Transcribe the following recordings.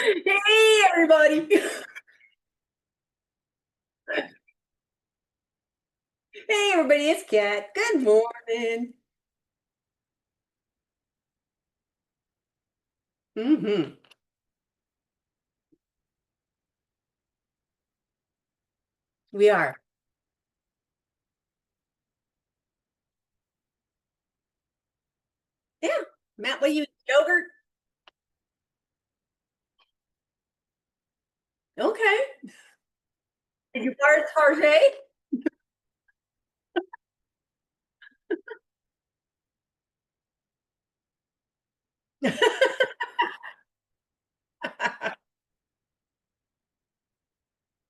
Hey, everybody. Hey, everybody. It's Kat. Good morning. Hmm. We are. Yeah. Matt, what you yogurt? Okay. Did you fart Tarjay?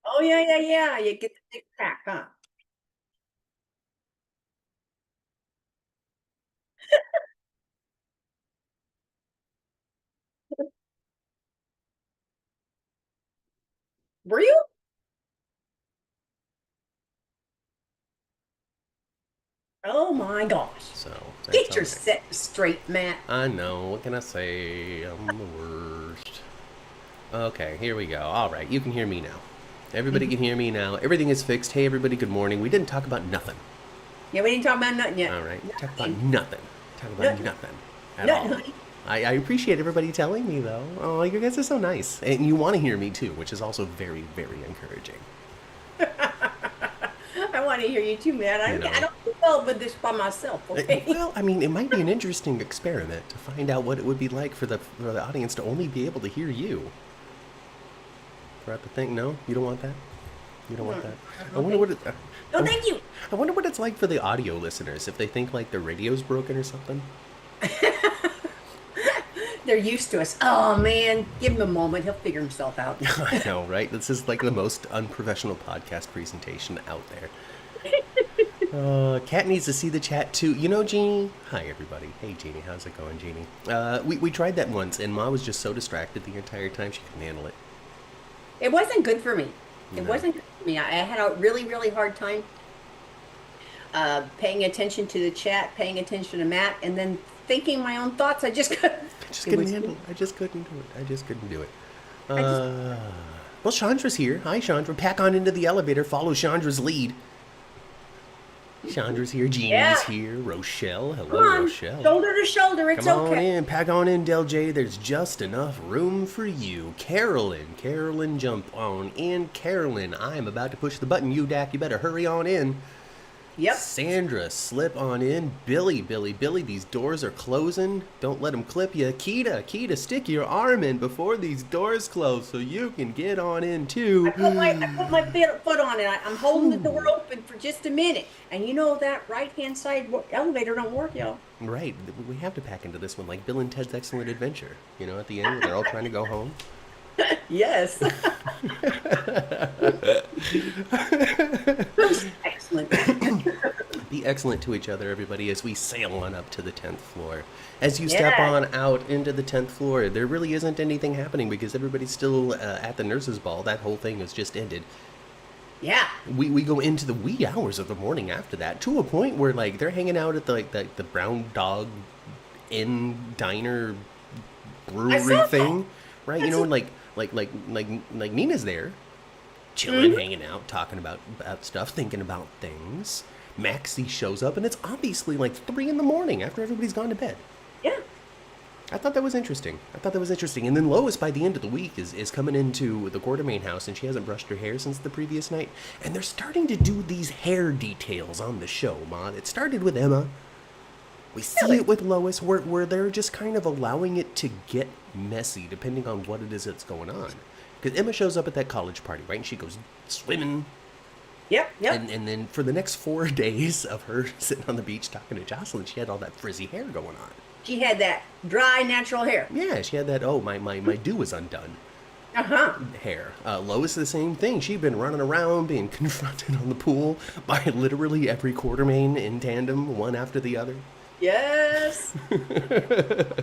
Oh, yeah, yeah, yeah. You get the big pack, huh? Were you? Oh my gosh. So that's Get all your right. set straight, Matt. I know. What can I say? I'm the worst. Okay, here we go. All right, you can hear me now. Everybody Mhm. can hear me now. Everything is fixed. Hey, everybody. Good morning. We didn't talk about nothing. Yeah, we didn't talk about nothing yet. All right, talk about Nothing. nothing. Talk about Nothing. nothing at Nothing, all. honey. I appreciate everybody telling me though. Oh, you guys are so nice, and you want to hear me too, which is also very, very encouraging. I want to hear you too, man. You I know. don't do well with this by myself, okay? Well, I mean, it might be an interesting experiment to find out what it would be like for the audience to only be able to hear you throughout the thing. No, you don't want that. You don't want that. I No, wonder thank what it. no, I, thank you. I wonder what it's like for the audio listeners if they think like the radio's broken or something. They're used to us. Oh man, give him a moment. He'll figure himself out. I know, right? This is like the most unprofessional podcast presentation out there. Kat needs to see the chat too. You know, Jeannie? Hi, everybody. Hey, Jeannie. How's it going, Jeannie? We tried that once, and Ma was just so distracted the entire time she couldn't handle it. It wasn't good for me. It No. wasn't good for me. I had a really, really hard time paying attention to the chat, paying attention to Matt, and then thinking my own thoughts. I just couldn't. I just It couldn't was. handle it. I just couldn't do it. I just couldn't do it. I just. Uh, well, Chandra's here. Hi, Chandra. Pack on into the elevator. Follow Chandra's lead. Chandra's here. Yeah. Jeannie's here. Rochelle. Come Hello, on, Rochelle. shoulder to shoulder. It's Come on okay. in. Pack on in, Del J. There's just enough room for you. Carolyn. Carolyn, jump on in. Carolyn, I'm about to push the button. You, Dak, you better hurry on in. Yep. Sandra, slip on in. Billy, Billy, Billy, these doors are closing. Don't let them clip you. Keita, Keita, stick your arm in before these doors close so you can get on in too. I put my foot on it. I'm holding the door open for just a minute, and you know that right hand side elevator don't work, y'all. Right, we have to pack into this one like Bill and Ted's Excellent Adventure. You know, at the end, they're all trying to go home. Yes. Excellent. Be excellent to each other, everybody, as we sail on up to the 10th floor. As you step Yeah. on out into the 10th floor, there really isn't anything happening because everybody's still at the nurse's ball. That whole thing has just ended. Yeah. We go into the wee hours of the morning after that to a point where like they're hanging out at the Brown Dog Inn diner I brewery saw that. thing, right? You That's know, a, like Nina's there, chilling, mhm. hanging out, talking about stuff, thinking about things. Maxie shows up, and it's obviously like 3 in the morning after everybody's gone to bed. Yeah. I thought that was interesting. I thought that was interesting. And then Lois, by the end of the week, is coming into the Quartermain house, and she hasn't brushed her hair since the previous night. And they're starting to do these hair details on the show, Maud. It started with Emma. We see Really. it with Lois, where they're just kind of allowing it to get messy, depending on what it is that's going on. Because Emma shows up at that college party, right? And she goes swimming. Yep. Yep. And then for the next 4 days of her sitting on the beach talking to Jocelyn, she had all that frizzy hair going on. She had that dry, natural hair. Yeah, she had that, oh, my do was undone Uh-huh. hair. Lois, the same thing. She'd been running around being confronted on the pool by literally every Quartermain in tandem, one after the other. Yes.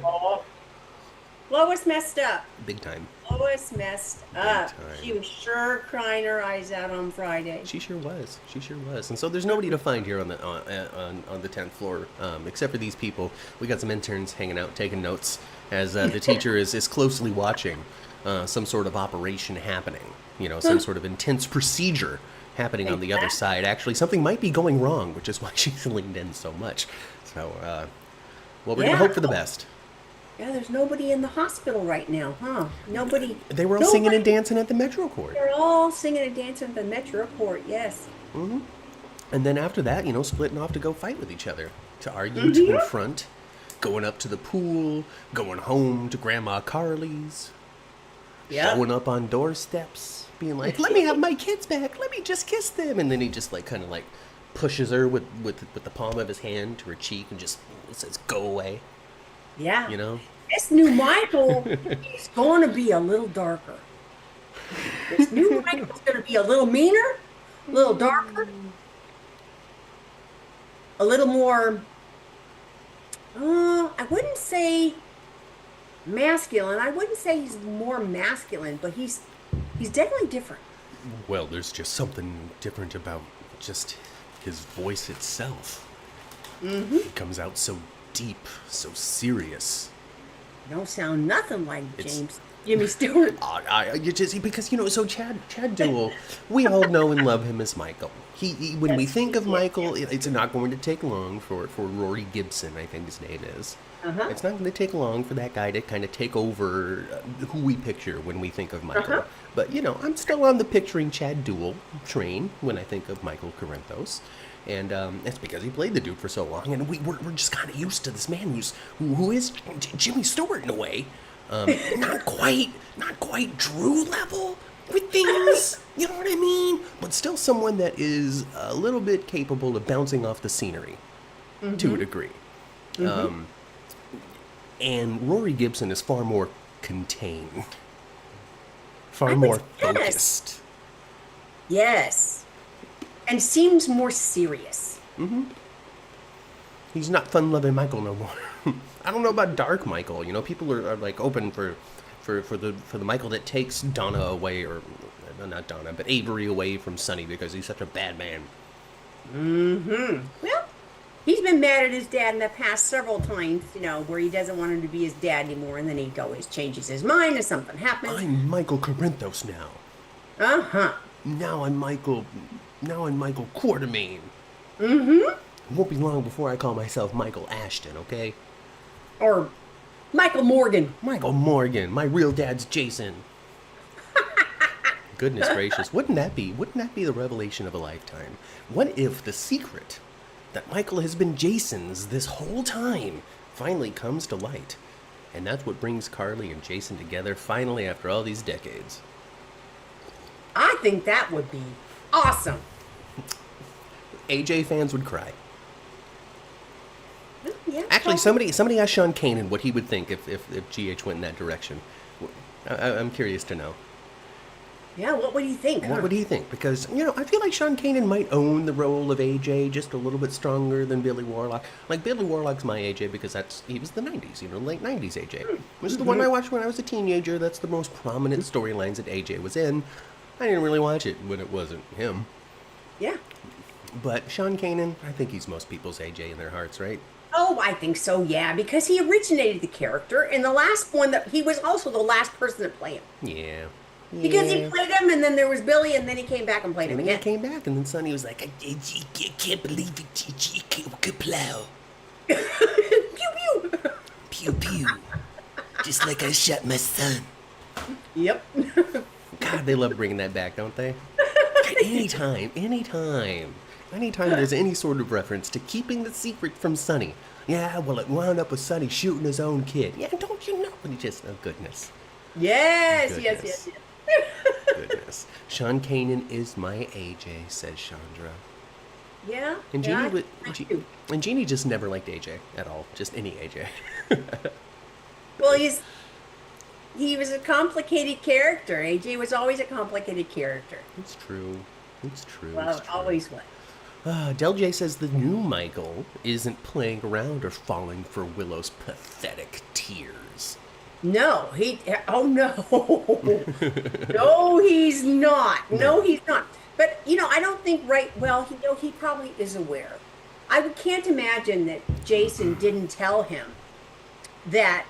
Oh, Lois messed up. Big time. Lois messed Big up. She time. was sure crying her eyes out on Friday. She sure was. She sure was. And so there's nobody to find here on the 10th floor, except for these people. We got some interns hanging out, taking notes, as the teacher is closely watching. some sort of operation happening, some sort of intense procedure happening on the other side. Actually, something might be going wrong, which is why she's leaned in so much. So, well, we're going to hope for the best. Yeah, there's nobody in the hospital right now, huh? Nobody. They were all singing and dancing at the Metro Court. They're all singing and dancing at the Metro Court, yes. Mm-hmm. And then after that, splitting off to go fight with each other, to argue, to confront, going up to the pool, going home to Grandma Carly's, showing up on doorsteps, being like, let me have my kids back, let me just kiss them. And then he just kind of pushes her with the palm of his hand to her cheek and just says, go away. Yeah. This new Michael, he's going to be a little darker. This new Michael's going to be a little meaner, a little darker, a little more, I wouldn't say masculine. I wouldn't say he's more masculine, but he's definitely different. Well, there's just something different about just his voice itself. Mm-hmm. It comes out so deep, so serious. Don't sound nothing like Jimmy Stewart. Because so Chad Duell, we all know and love him as Michael. He when we think of Michael, it's not going to take long for Rory Gibson, I think his name is. It's not going to take long for that guy to kind of take over who we picture when we think of Michael. But I'm still on the picturing Chad Duell train when I think of Michael Corinthos. And that's because he played the dude for so long, and we're just kind of used to this man who is Jimmy Stewart in a way. Not quite Drew level with things, you know what I mean? But still someone that is a little bit capable of bouncing off the scenery to a degree. And Rory Gibson is far more contained, far more focused. Yes. And seems more serious. He's not fun-loving Michael no more. I don't know about dark Michael. People are open for the Michael that takes Donna away, or not Donna, but Avery away from Sonny because he's such a bad man. Well, he's been mad at his dad in the past several times, where he doesn't want him to be his dad anymore, and then he always changes his mind if something happens. I'm Michael Corinthos now. Now I'm Michael Quartermania. It won't be long before I call myself Michael Ashton, okay? Or Michael Morgan. Michael Morgan. My real dad's Jason. Goodness gracious. Wouldn't that be the revelation of a lifetime? What if the secret that Michael has been Jason's this whole time finally comes to light? And that's what brings Carly and Jason together finally after all these decades. I think that would be awesome. AJ fans would cry. Yeah, actually, somebody asked Sean Kanan what he would think if GH went in that direction. I'm curious to know. Yeah, what would he think? What would he think? Because, I feel like Sean Kanan might own the role of AJ just a little bit stronger than Billy Warlock. Like, Billy Warlock's my AJ because he was the 90s, late 90s AJ. Which is the one I watched when I was a teenager. That's the most prominent storylines that AJ was in. I didn't really watch it when it wasn't him. Yeah. But Sean Kanan, I think he's most people's AJ in their hearts, right? Oh, I think so, yeah, because he originated the character, and the last one he was also the last person to play him. Yeah. Because he played him, and then there was Billy, and then he came back and played him again. He came back, and then Sonny was like, I can't believe it, you could plow. Pew, pew. Pew, pew. Just like I shot my son. Yep. God, they love bringing that back, don't they? Anytime there's any sort of reference to keeping the secret from Sonny. Yeah, well, it wound up with Sonny shooting his own kid. Yeah, don't you know? And goodness. Yes. Goodness. Sean Kanan is my AJ, says Chandra. Yeah. And Jeannie just never liked AJ at all. Just any AJ. Well, he was a complicated character. AJ was always a complicated character. It's true. Well, it always was. Del J says the new Michael isn't playing around or falling for Willow's pathetic tears. No, no. No, he's not. No, he's not. But, I don't think he probably is aware. I can't imagine that Jason didn't tell him that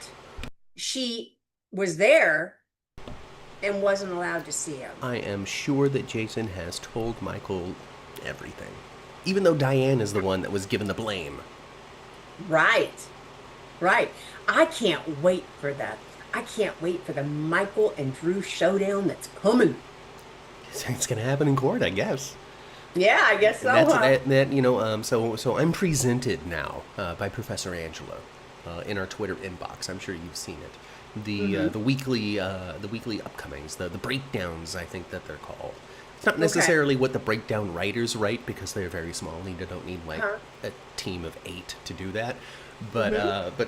she was there and wasn't allowed to see him. I am sure that Jason has told Michael everything. Even though Diane is the one that was given the blame. Right. Right. I can't wait for that. I can't wait for the Michael and Drew showdown that's coming. It's going to happen in court, I guess. Yeah, I guess so. So I'm presented now by Professor Angela in our Twitter inbox. I'm sure you've seen it. The weekly upcomings, the breakdowns, I think that they're called. It's not necessarily what the breakdown writers write because they're very small. They don't need like a team of 8 to do that. But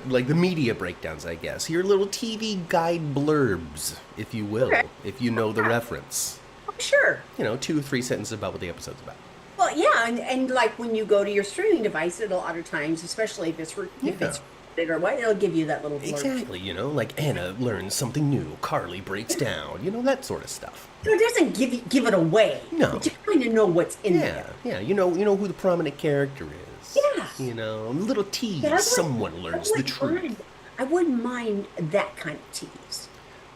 like the media breakdowns, I guess. Your little TV guide blurbs, if you will, if you know the reference. Sure. 2 or 3 sentences about what the episode's about. Well, yeah, and like when you go to your streaming device, a lot of times, especially if it's or what, it'll give you that little blurb. Exactly, like Anna learns something new, Carly breaks down, that sort of stuff. So it doesn't give it away. No. But you kind of know what's in there. Yeah, you know who the prominent character is. Yeah. A little tease, someone learns the truth. I wouldn't mind that kind of tease.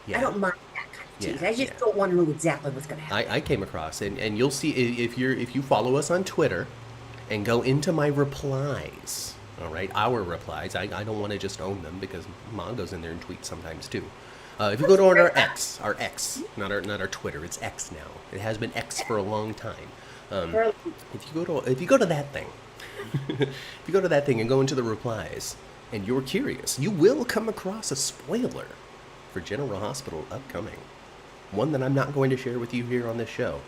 Yeah. I don't mind that kind of tease. I just don't want to know exactly what's going to happen. I came across, and you'll see, if you follow us on Twitter and go into my replies, all right, our replies, I don't want to just own them because Mom goes in there and tweets sometimes too. If you go to our X, not our Twitter, it's X now. It has been X for a long time. If you go to that thing, if you go to that thing and go into the replies, and you're curious, you will come across a spoiler for General Hospital upcoming. One that I'm not going to share with you here on this show.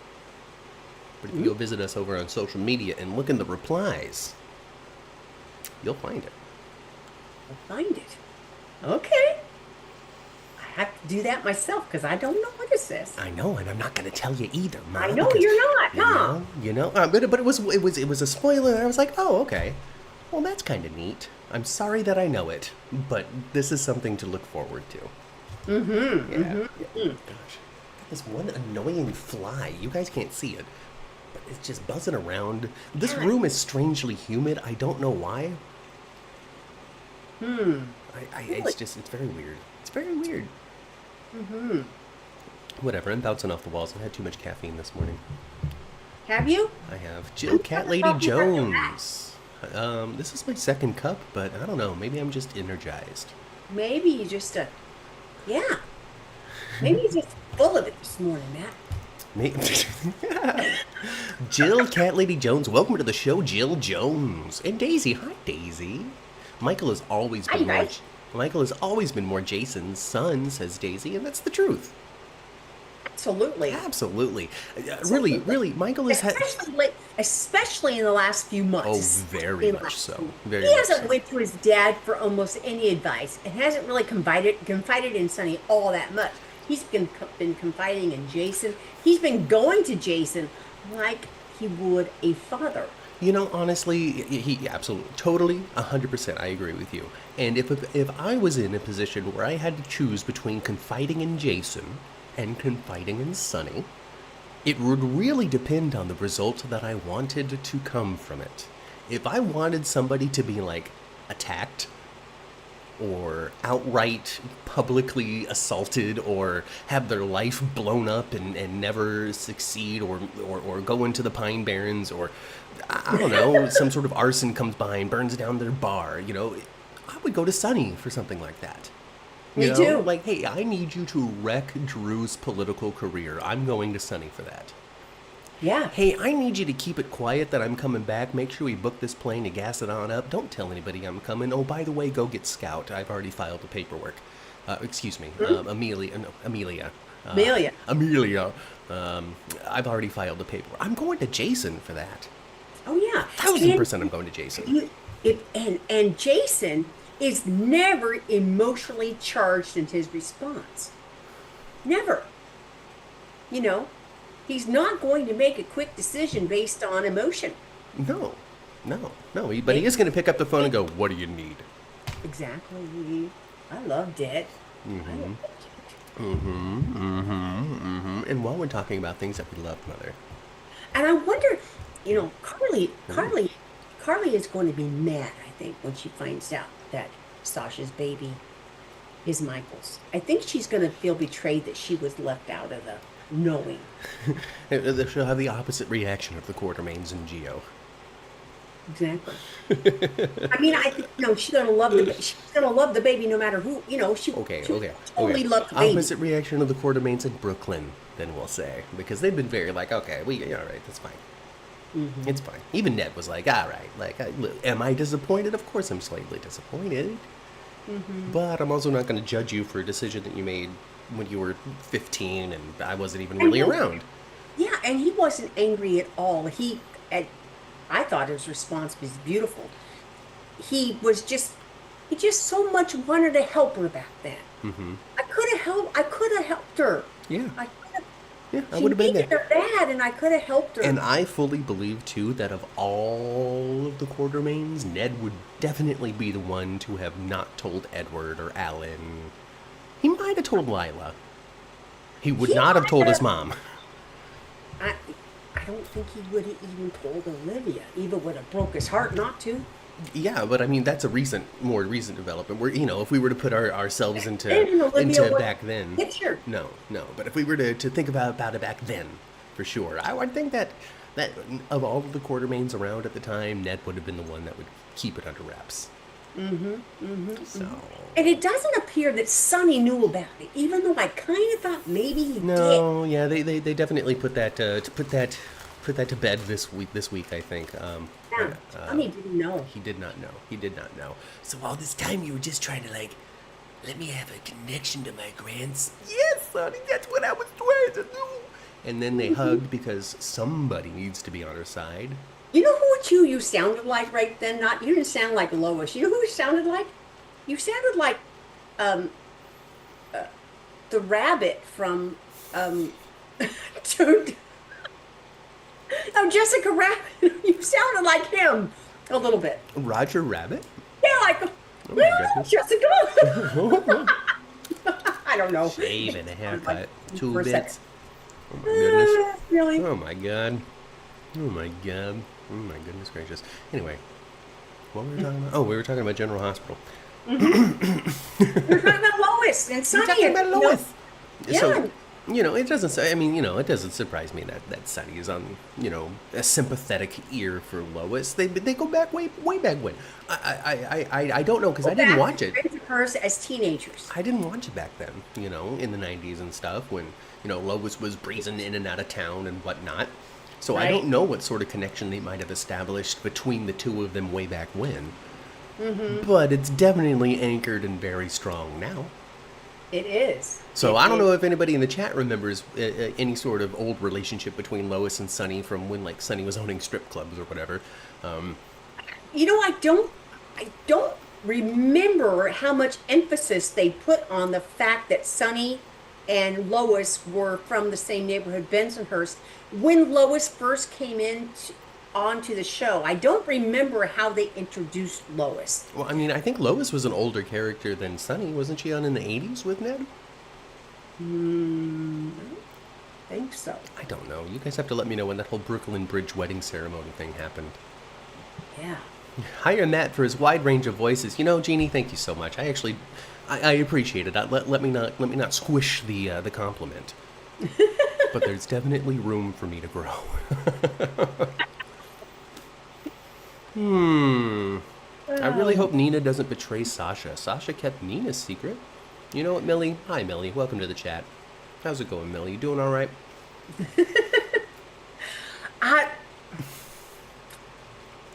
But if you go visit us over on social media and look in the replies, you'll find it. I'll find it. Okay. I have to do that myself because I don't know what this is. I know, and I'm not going to tell you either, Mom. I know you're not, huh? But it was a spoiler, and I was like, oh, okay. Well, that's kind of neat. I'm sorry that I know it, but this is something to look forward to. Gosh, this one annoying fly. You guys can't see it, but it's just buzzing around. This room is strangely humid. I don't know why. It's very weird. It's very weird. Whatever. I'm bouncing off the walls. I've had too much caffeine this morning. Have you? I have. Jill Cat Lady Jones. This is my second cup, but I don't know. Maybe I'm just energized. Maybe you just maybe you're just full of it this morning, Matt. Jill Cat Lady Jones, welcome to the show, Jill Jones. And Daisy. Hi, Daisy. Michael has always been more Jason's son, says Daisy, and that's the truth. Absolutely. Really, Michael is especially in the last few months. Oh, very much so. He hasn't went to his dad for almost any advice and hasn't really confided in Sonny all that much. He's been confiding in Jason. He's been going to Jason like he would a father. Honestly, he absolutely, totally, 100%, I agree with you. And if I was in a position where I had to choose between confiding in Jason and confiding in Sonny, it would really depend on the result that I wanted to come from it. If I wanted somebody to be, like, attacked, or outright publicly assaulted, or have their life blown up and never succeed, or go into the Pine Barrens, or, I don't know, some sort of arson comes by and burns down their bar, I would go to Sonny for something like that. Me too. Like, hey, I need you to wreck Drew's political career. I'm going to Sonny for that. Yeah. Hey, I need you to keep it quiet that I'm coming back. Make sure we book this plane to gas it on up. Don't tell anybody I'm coming. Oh, by the way, go get Scout. I've already filed the paperwork. Excuse me, Amelia. I've already filed the paperwork. I'm going to Jason for that. Oh, yeah. 1,000% I'm going to Jason. And Jason is never emotionally charged in his response. Never. He's not going to make a quick decision based on emotion. No. But he is going to pick up the phone and go, what do you need? Exactly. I loved it. And while we're talking about things that we love, Mother. And I wonder, Carly is going to be mad, I think, when she finds out that Sasha's baby, is Michael's. I think she's going to feel betrayed that she was left out of the knowing. She'll have the opposite reaction of the Quartermains and Gio. Exactly. I mean, I think she's gonna love the baby no matter who. She Okay. totally loved the baby. Opposite reaction of the Quartermains in Brooklyn, then we'll say, because they've been very like, okay, all right, that's fine. Mm-hmm. It's fine. Even Ned was like, all right, like, am I disappointed? Of course, I'm slightly disappointed, but I'm also not going to judge you for a decision that you made when you were 15 and I wasn't even really around. Yeah, and he wasn't angry at all. I thought his response was beautiful. He just so much wanted to help her back then. Mm-hmm. I could have helped her. Yeah. I She would have been needed there. her dad, and I could have helped her. And I fully believe, too, that of all of the Quartermains, Ned would definitely be the one to have not told Edward or Alan. He might have told Lila. He would not have told his mom. I don't think he would have even told Olivia. Eva would have broke his heart not to. Yeah, but I mean, that's a more recent development. Where, if we were to put ourselves into back then. Picture. No. But if we were to think about it back then, for sure, I would think that of all of the Quartermains around at the time, Ned would have been the one that would keep it under wraps. So. And it doesn't appear that Sonny knew about it, even though I kind of thought maybe he did. No, yeah, they definitely put that to bed this week, I think. Sonny didn't know. He did not know. So all this time you were just trying to, like, let me have a connection to my grands. Yes, Sonny, that's what I was trying to do. And then they hugged because somebody needs to be on her side. You know who you sounded like right then? You didn't sound like Lois. You know who you sounded like? You sounded like the rabbit from Jessica Rabbit. You sounded like him a little bit. Roger Rabbit? Yeah, like Jessica. I don't know. Shave and a haircut. Like, 2 bits. Oh my goodness. Really? Oh my god. Oh my goodness gracious. Anyway, what were we talking about? Oh, we were talking about General Hospital. We're talking about Lois and Sonny. We're talking about Lois. Yeah. So, it doesn't. I mean, it doesn't surprise me that Sonny is on, a sympathetic ear for Lois. They go back way back when. I don't know because I didn't watch it. Hers as teenagers. I didn't watch it back then. In the 90s and stuff when Lois was breezing in and out of town and whatnot. So right. I don't know what sort of connection they might have established between the two of them way back when. Mm-hmm. But it's definitely anchored and very strong now. It is. So I don't know if anybody in the chat remembers any sort of old relationship between Lois and Sonny from when, like, Sonny was owning strip clubs or whatever. I don't remember how much emphasis they put on the fact that Sonny and Lois were from the same neighborhood, Bensonhurst, when Lois first came onto the show. I don't remember how they introduced Lois. Well, I mean, I think Lois was an older character than Sonny. Wasn't she on in the 80s with Ned? I don't think so. I don't know. You guys have to let me know when that whole Brooklyn Bridge wedding ceremony thing happened. Yeah. Hire Matt for his wide range of voices. Jeannie, thank you so much. I appreciate it. Let me not squish the compliment. But there's definitely room for me to grow. I really hope Nina doesn't betray Sasha. Sasha kept Nina's secret. You know what, Millie? Hi, Millie. Welcome to the chat. How's it going, Millie? You doing all right?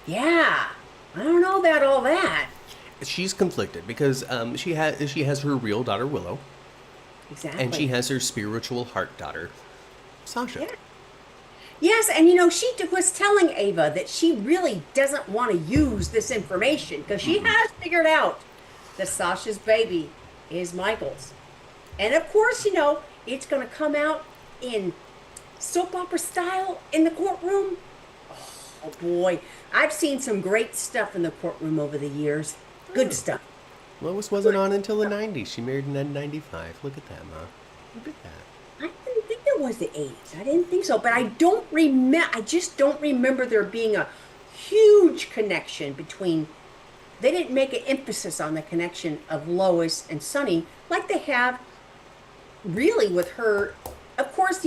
Yeah. I don't know about all that. She's conflicted because she has her real daughter Willow. Exactly. And she has her spiritual heart daughter, Sasha. Yeah. Yes, and she was telling Ava that she really doesn't want to use this information because she has figured out that Sasha's baby is Michael's. And of course, it's going to come out in soap opera style in the courtroom. Oh boy, I've seen some great stuff in the courtroom over the years. Good stuff. Lois wasn't on until the 90s. She married in 95. Look at that, Ma. Look at that. I didn't think it was the 80s. I didn't think so. But I just don't remember there being a huge connection between they didn't make an emphasis on the connection of Lois and Sonny like they have really with her. Of course,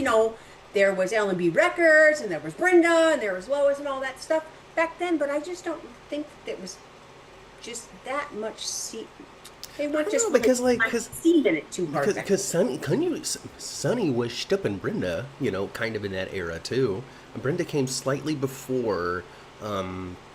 there was L&B Records and there was Brenda and there was Lois and all that stuff back then, but I just don't think that it was just that much they weren't just really because because seeing it too hard because Sonny was Stupp Brenda, kind of in that era too. Brenda came slightly before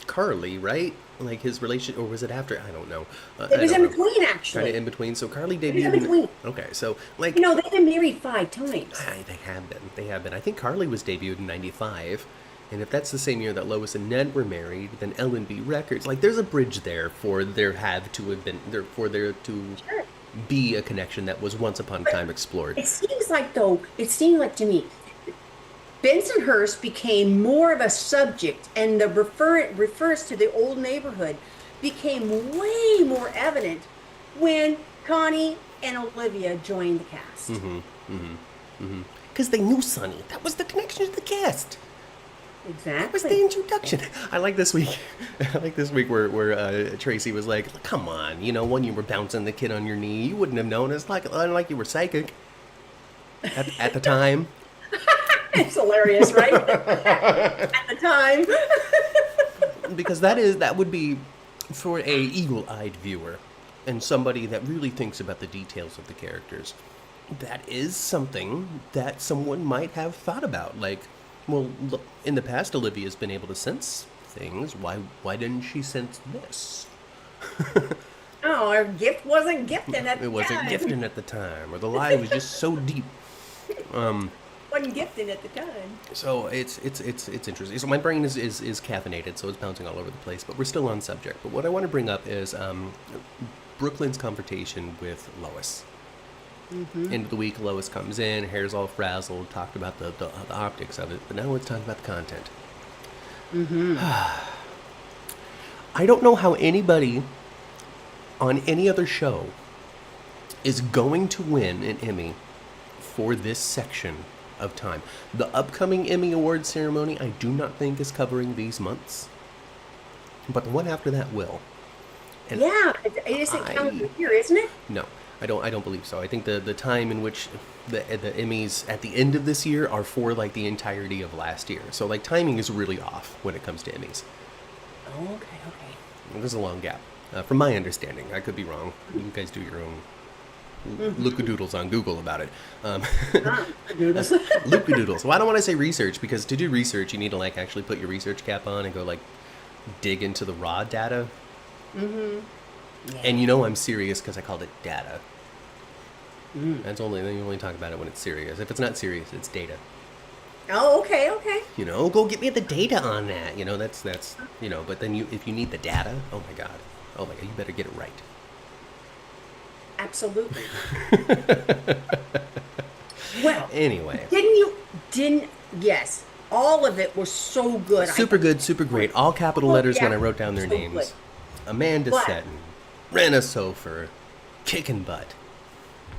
Carly, right? Like his relation, or was it after? I don't know. It was in between, actually. Kind of in between. So Carly debuted. It was in between. Okay, so like they've been married 5 times. They have been. They have been. I think Carly was debuted in '95, and if that's the same year that Lois and Ned were married, then L&B Records. Like, there's a bridge there for there to Sure. be a connection that was once upon a time explored. It seems like to me, Bensonhurst became more of a subject, and the refers to the old neighborhood became way more evident when Connie and Olivia joined the cast. Because they knew Sonny. That was the connection to the cast. Exactly. That was the introduction. I like this week. Where Tracy was like, "Come on, when you were bouncing the kid on your knee, you wouldn't have known. It's like you were psychic at the time." It's hilarious, right? At the time. Because that would be for a eagle-eyed viewer and somebody that really thinks about the details of the characters. That is something that someone might have thought about. Like, well, look, in the past, Olivia's been able to sense things. Why didn't she sense this? Oh, her gift wasn't gifting at the time. It wasn't gifting at the time, or the lie was just so deep. Wasn't gifted at the time. So it's interesting. So my brain is caffeinated, so it's bouncing all over the place. But we're still on subject. But what I want to bring up is Brooklyn's confrontation with Lois. Mm-hmm. End of the week, Lois comes in, hair's all frazzled, talked about the optics of it, but now let's talk about the content. Mm-hmm. I don't know how anybody on any other show is going to win an Emmy for this section of time. The upcoming Emmy Awards ceremony, I do not think is covering these months, but the one after that will. And yeah, it isn't calendar year, isn't it? No, I don't believe so. I think the time in which the Emmys at the end of this year are for like the entirety of last year. So like timing is really off when it comes to Emmys. Oh, okay. There's a long gap, from my understanding. I could be wrong. You guys do your own look-a-doodles on Google about it. Look-a-doodles. Well, I don't want to say research, because to do research, you need to like actually put your research cap on and go like dig into the raw data. Mm-hmm. Yeah. And I'm serious because I called it data. Then you only talk about it when it's serious. If it's not serious, it's data. Oh, okay. Go get me the data on that. That's But then if you need the data, oh my god, you better get it right. Absolutely. Well, anyway. Yes, all of it was so good. Super good, super great. All capital letters when I wrote down their names. Good. Amanda Seton, Rena Sofer, kicking butt.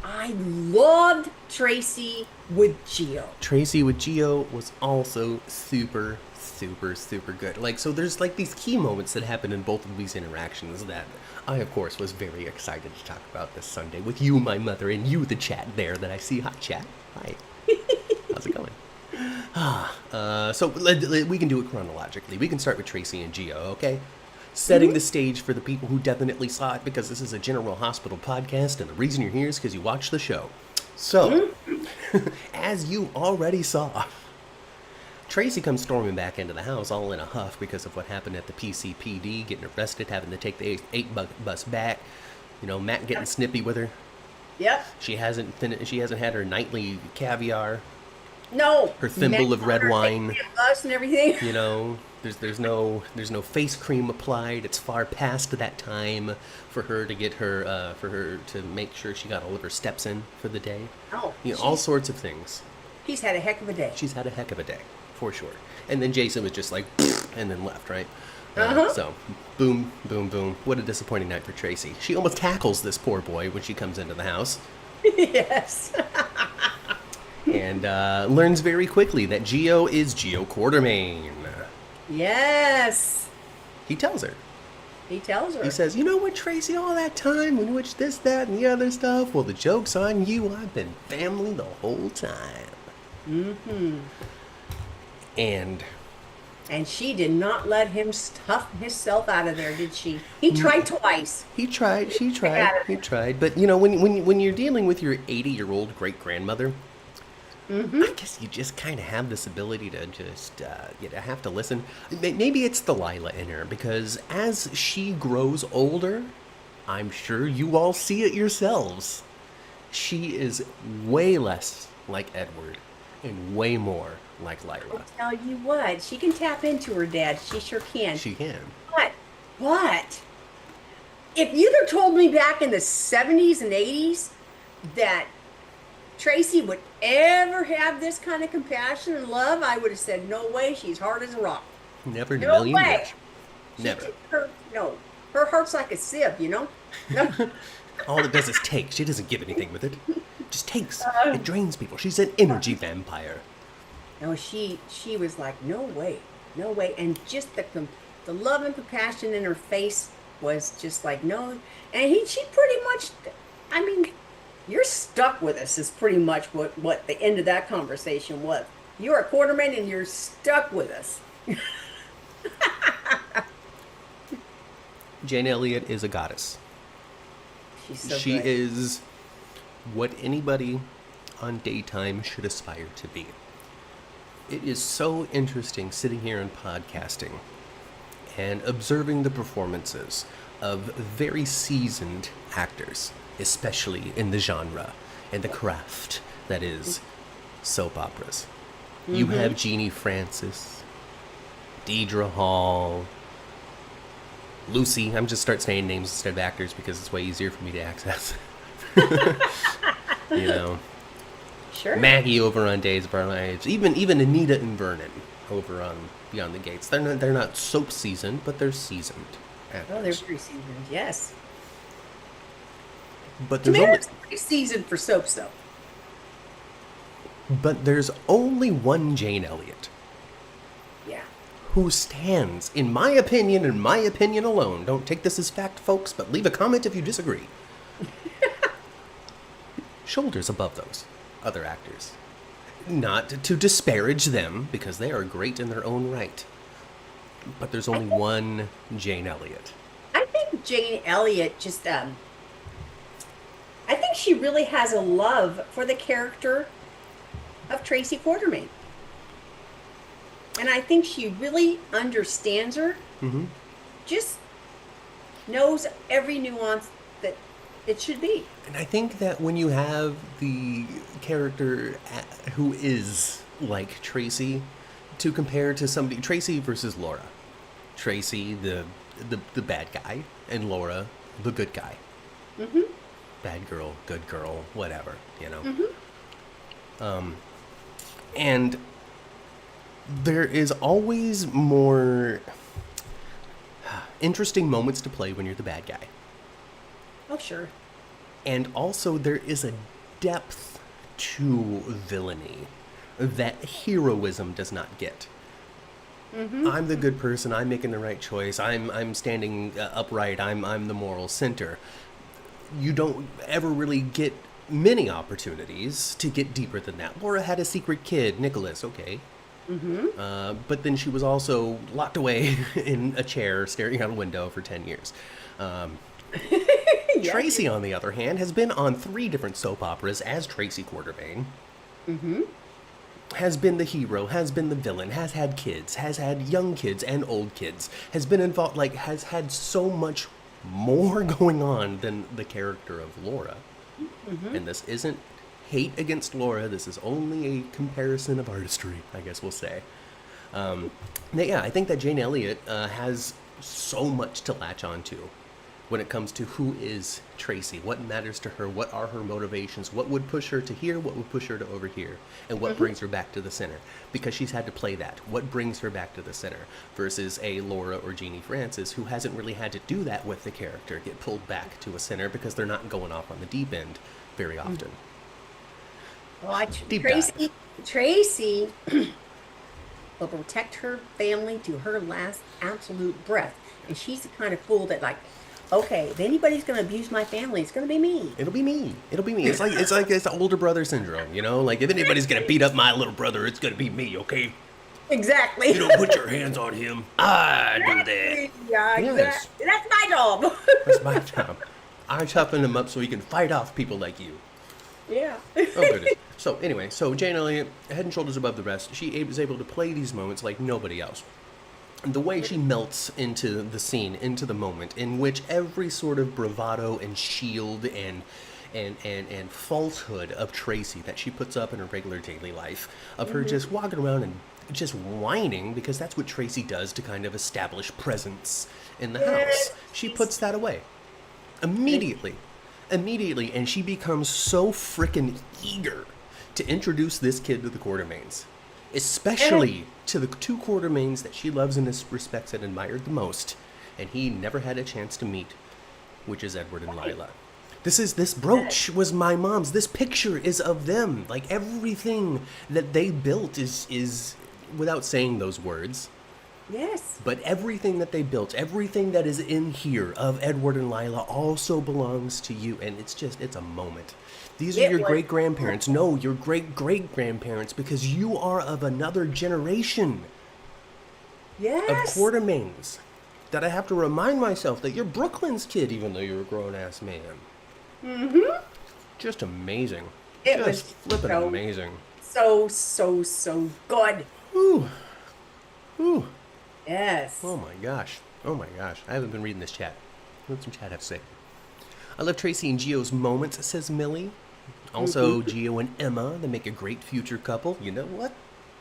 I loved Tracy with Gio. Tracy with Gio was also super, super, super good. Like, so there's like these key moments that happen in both of these interactions that I, of course, was very excited to talk about this Sunday with you, my mother, and you, the chat there that I see. Hi, chat. Hi. How's it going? So we can do it chronologically. We can start with Tracy and Gio, okay? Setting the stage for the people who definitely saw it, because this is a General Hospital podcast, and the reason you're here is because you watched the show. So, as you already saw, Tracy comes storming back into the house all in a huff because of what happened at the PCPD, getting arrested, having to take the 8 bus back. Matt getting snippy with her. Yep. She hasn't had her nightly caviar. No. Her thimble of red wine. Bus and everything. There's no face cream applied. It's far past that time for her to get her to make sure she got all of her steps in for the day. Oh. All sorts of things. She's had a heck of a day. She's had a heck of a day, for sure. And then Jason was just like, and then left, right? So, boom, boom, boom. What a disappointing night for Tracy. She almost tackles this poor boy when she comes into the house. Yes. And learns very quickly that Gio is Gio Quartermain. Yes. He tells her. He tells He her. says, you know what, Tracy, all that time in which this, that, and the other stuff, well, the joke's on you. I've been family the whole time. Mm-hmm. And And she did not let him stuff himself out of there, did she? He tried twice. he tried, she tried, Out of he tried. But, you know, when you're dealing with your 80-year-old great-grandmother, there. I Mm-hmm. guess you just kind of have this ability to just, you know, have to listen. Maybe it's the Lila in her, because as she grows older, I'm sure you all see it yourselves. She is way less like Edward and way more like I Lila. tell you what, she can tap into her dad. She sure can. She can. But, but, if you'd have told me back in the 70s and 80s that Tracy would ever have this kind of compassion and love, I would have said, no way, she's hard as a rock. Never in a No million way. years. She Never. her no. Her heart's like a sieve, you know? No. All it does is take. She doesn't give anything with it. Just takes. It drains people. She's an energy vampire. No, she was like, no way, no way, and just the love and compassion in her face was just like no, and she pretty much, I mean, you're stuck with us is pretty much what the end of that conversation was. You're a quarterman and you're stuck with us. Jane Elliott is a goddess. She's so She good. is what anybody on daytime should aspire to be. It is so interesting sitting here and podcasting and observing the performances of very seasoned actors, especially in the genre and the craft that is soap operas. You have Jeannie Francis, Deidre Hall, Lucy. I'm just start saying names instead of actors because it's way easier for me to access. You know, Sure. Maggie over on Days of Our Lives, even Anita and Vernon over on Beyond the Gates. They're not soap seasoned, but they're seasoned Oh, they're actors. pretty seasoned, yes. But Tamara's pretty seasoned for soaps, though. there's only one Jane Elliott Yeah. who stands, in my opinion and my opinion alone. Don't take this as fact, folks, but leave a comment if you disagree. Shoulders above those other actors. Not to disparage them, because they are great in their own right. But there's only one Jane Elliott. I think Jane Elliott just I think she really has a love for the character of Tracy Quartermain. And I think she really understands her, Mm-hmm. just knows every nuance that it should be. And I think that when you have the character who is like Tracy, to compare to somebody, Tracy versus Laura. Tracy, the bad guy, and Laura, the good guy. Mm-hmm. Bad girl, good girl, whatever, you know. Mm-hmm. And there is always more interesting moments to play when you're the bad guy. Oh, sure. And also, there is a depth to villainy that heroism does not get. Mm-hmm. I'm the good person. I'm making the right choice. I'm standing upright. I'm the moral center. You don't ever really get many opportunities to get deeper than that. Laura had a secret kid, Nicholas. Okay. Mm-hmm. But then she was also locked away in a chair staring out a window for 10 years. Yeah. Tracy, on the other hand, has been on 3 different soap operas as Tracy Quartermain. Mm-hmm. Has been the hero, has been the villain, has had kids, has had young kids and old kids, has been involved, like, has had so much more going on than the character of Laura. Mm-hmm. And this isn't hate against Laura, this is only a comparison of artistry, I guess we'll say. Yeah, I think that Jane Elliott has so much to latch onto when it comes to who is Tracy, what matters to her, what are her motivations, what would push her to here, what would push her to over here, and what brings her back to the center. Because she's had to play that. What brings her back to the center versus a Laura or Jeannie Francis who hasn't really had to do that with the character, get pulled back to a center because they're not going off on the deep end very often. Well, Deep Tracy will protect her family to her last absolute breath. And she's the kind of fool that like, okay, if anybody's going to abuse my family, it's going to be me. It'll be me. It'll be me. It's older brother syndrome, you know? Like if anybody's gonna beat up my little brother, it's gonna be me, okay? Exactly. You don't put your hands on him. I do that. Yeah, Yes. exactly. That's my job. That's my job. I toughen him up so he can fight off people like you. Yeah. Oh goodness. So anyway, so Jane Elliott, head and shoulders above the rest, she is able to play these moments like nobody else. The way she melts into the scene, into the moment, in which every sort of bravado and shield and falsehood of Tracy that she puts up in her regular daily life, of her just walking around and just whining, because that's what Tracy does to kind of establish presence in the house. She puts that away. Immediately. Immediately, and she becomes so frickin' eager to introduce this kid to the Quartermains. Especially to the two Quartermains that she loves and respects and admired the most, and he never had a chance to meet, which is Edward and Lila. This brooch was my mom's. This picture is of them. Like everything that they built is without saying those words. Yes. But everything that they built, everything that is in here of Edward and Lila also belongs to you. And it's a moment. These are your great-grandparents. No, your great-great-grandparents, because you are of another generation Yes. of Quartermains. That I have to remind myself that you're Brooklyn's kid, even though you're a grown-ass man. Mm-hmm. Just amazing. It Just was flipping so- amazing. So good. Ooh. Ooh. Yes. Oh my gosh. Oh my gosh. I haven't been reading this chat. What's some chat have to say? I love Tracy and Gio's moments, says Millie. Also, Gio and Emma, they make a great future couple. You know what?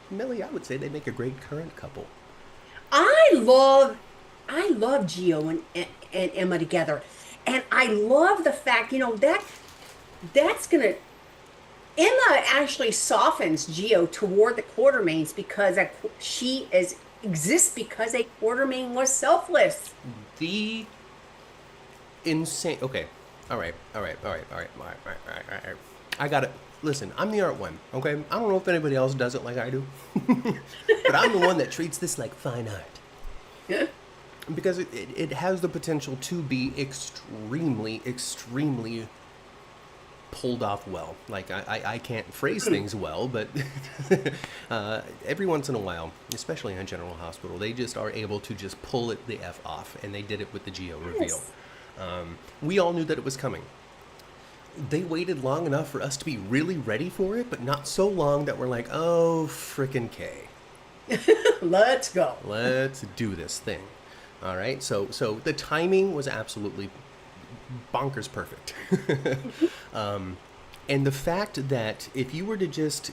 Millie, I would say they make a great current couple. I love Gio and Emma together. And I love the fact, that's gonna Emma actually softens Gio toward the Quartermains because she exists because a Quartermain was selfless. The insane. Okay. All right. I got it. Listen, I'm the art one, okay? I don't know if anybody else does it like I do. But I'm the one that treats this like fine art. Because it has the potential to be extremely, extremely pulled off well. Like, I can't phrase things well, but every once in a while, especially on General Hospital, they just are able to just pull it the F off, and they did it with the Gio reveal. We all knew that it was coming. They waited long enough for us to be really ready for it, but not so long that we're like, oh, frickin' K. Let's go. Let's do this thing. All right, so the timing was absolutely bonkers perfect. And the fact that if you were to just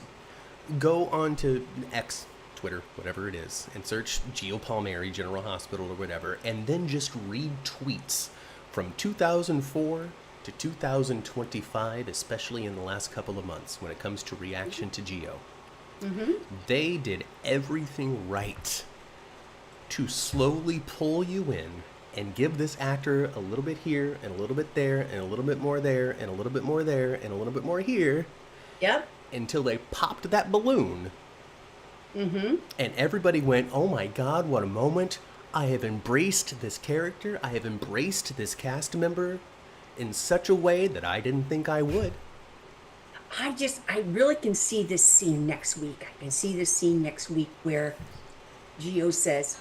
go on to X, Twitter, whatever it is, and search Gio Palmieri General Hospital or whatever, and then just read tweets from 2004 to 2025, especially in the last couple of months when it comes to reaction to Gio, they did everything right to slowly pull you in and give this actor a little bit here and a little bit there and a little bit more there and a little bit more there and a little bit more here. Yep. Until they popped that balloon. And everybody went, oh my God, what a moment. I have embraced this character. I have embraced this cast member in such a way that I didn't think I would. I really can see this scene next week. I can see this scene next week where Gio says,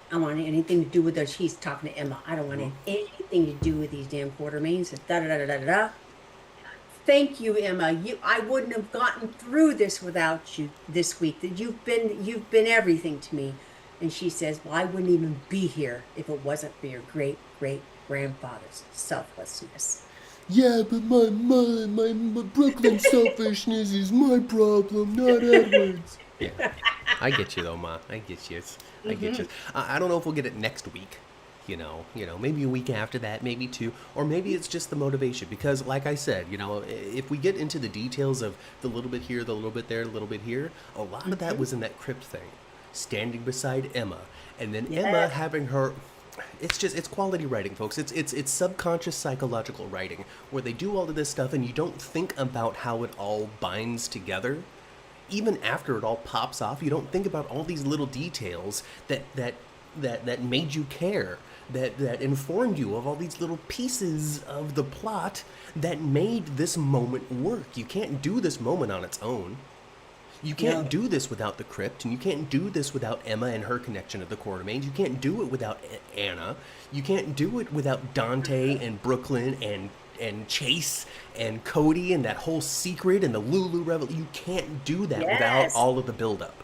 I don't want anything to do with those. He's talking to Emma. I don't want anything to do with these damn Quartermains. Da da da da da da. Thank you, Emma. I wouldn't have gotten through this without you this week. That you've been everything to me. And she says, well, I wouldn't even be here if it wasn't for your great great grandfather's selflessness. Yeah, but my Brooklyn selfishness is my problem, not Edward's. Yeah, I get you though, Ma. I get you. I get you. I don't know if we'll get it next week. You know, maybe a week after that, maybe two, or maybe it's just the motivation. Because, like I said, if we get into the details of the little bit here, the little bit there, the little bit here, a lot of that was in that crypt thing, standing beside Emma, and then Emma having her. It's quality writing, folks. It's subconscious psychological writing where they do all of this stuff and you don't think about how it all binds together. Even after it all pops off, you don't think about all these little details that that made you care, that informed you of all these little pieces of the plot that made this moment work. You can't do this moment on its own. You can't do this without the crypt, and you can't do this without Emma and her connection to the Quartermains. You can't do it without Anna. You can't do it without Dante and Brooklyn and Chase and Cody and that whole secret and the Lulu revel. You can't do that without all of the buildup.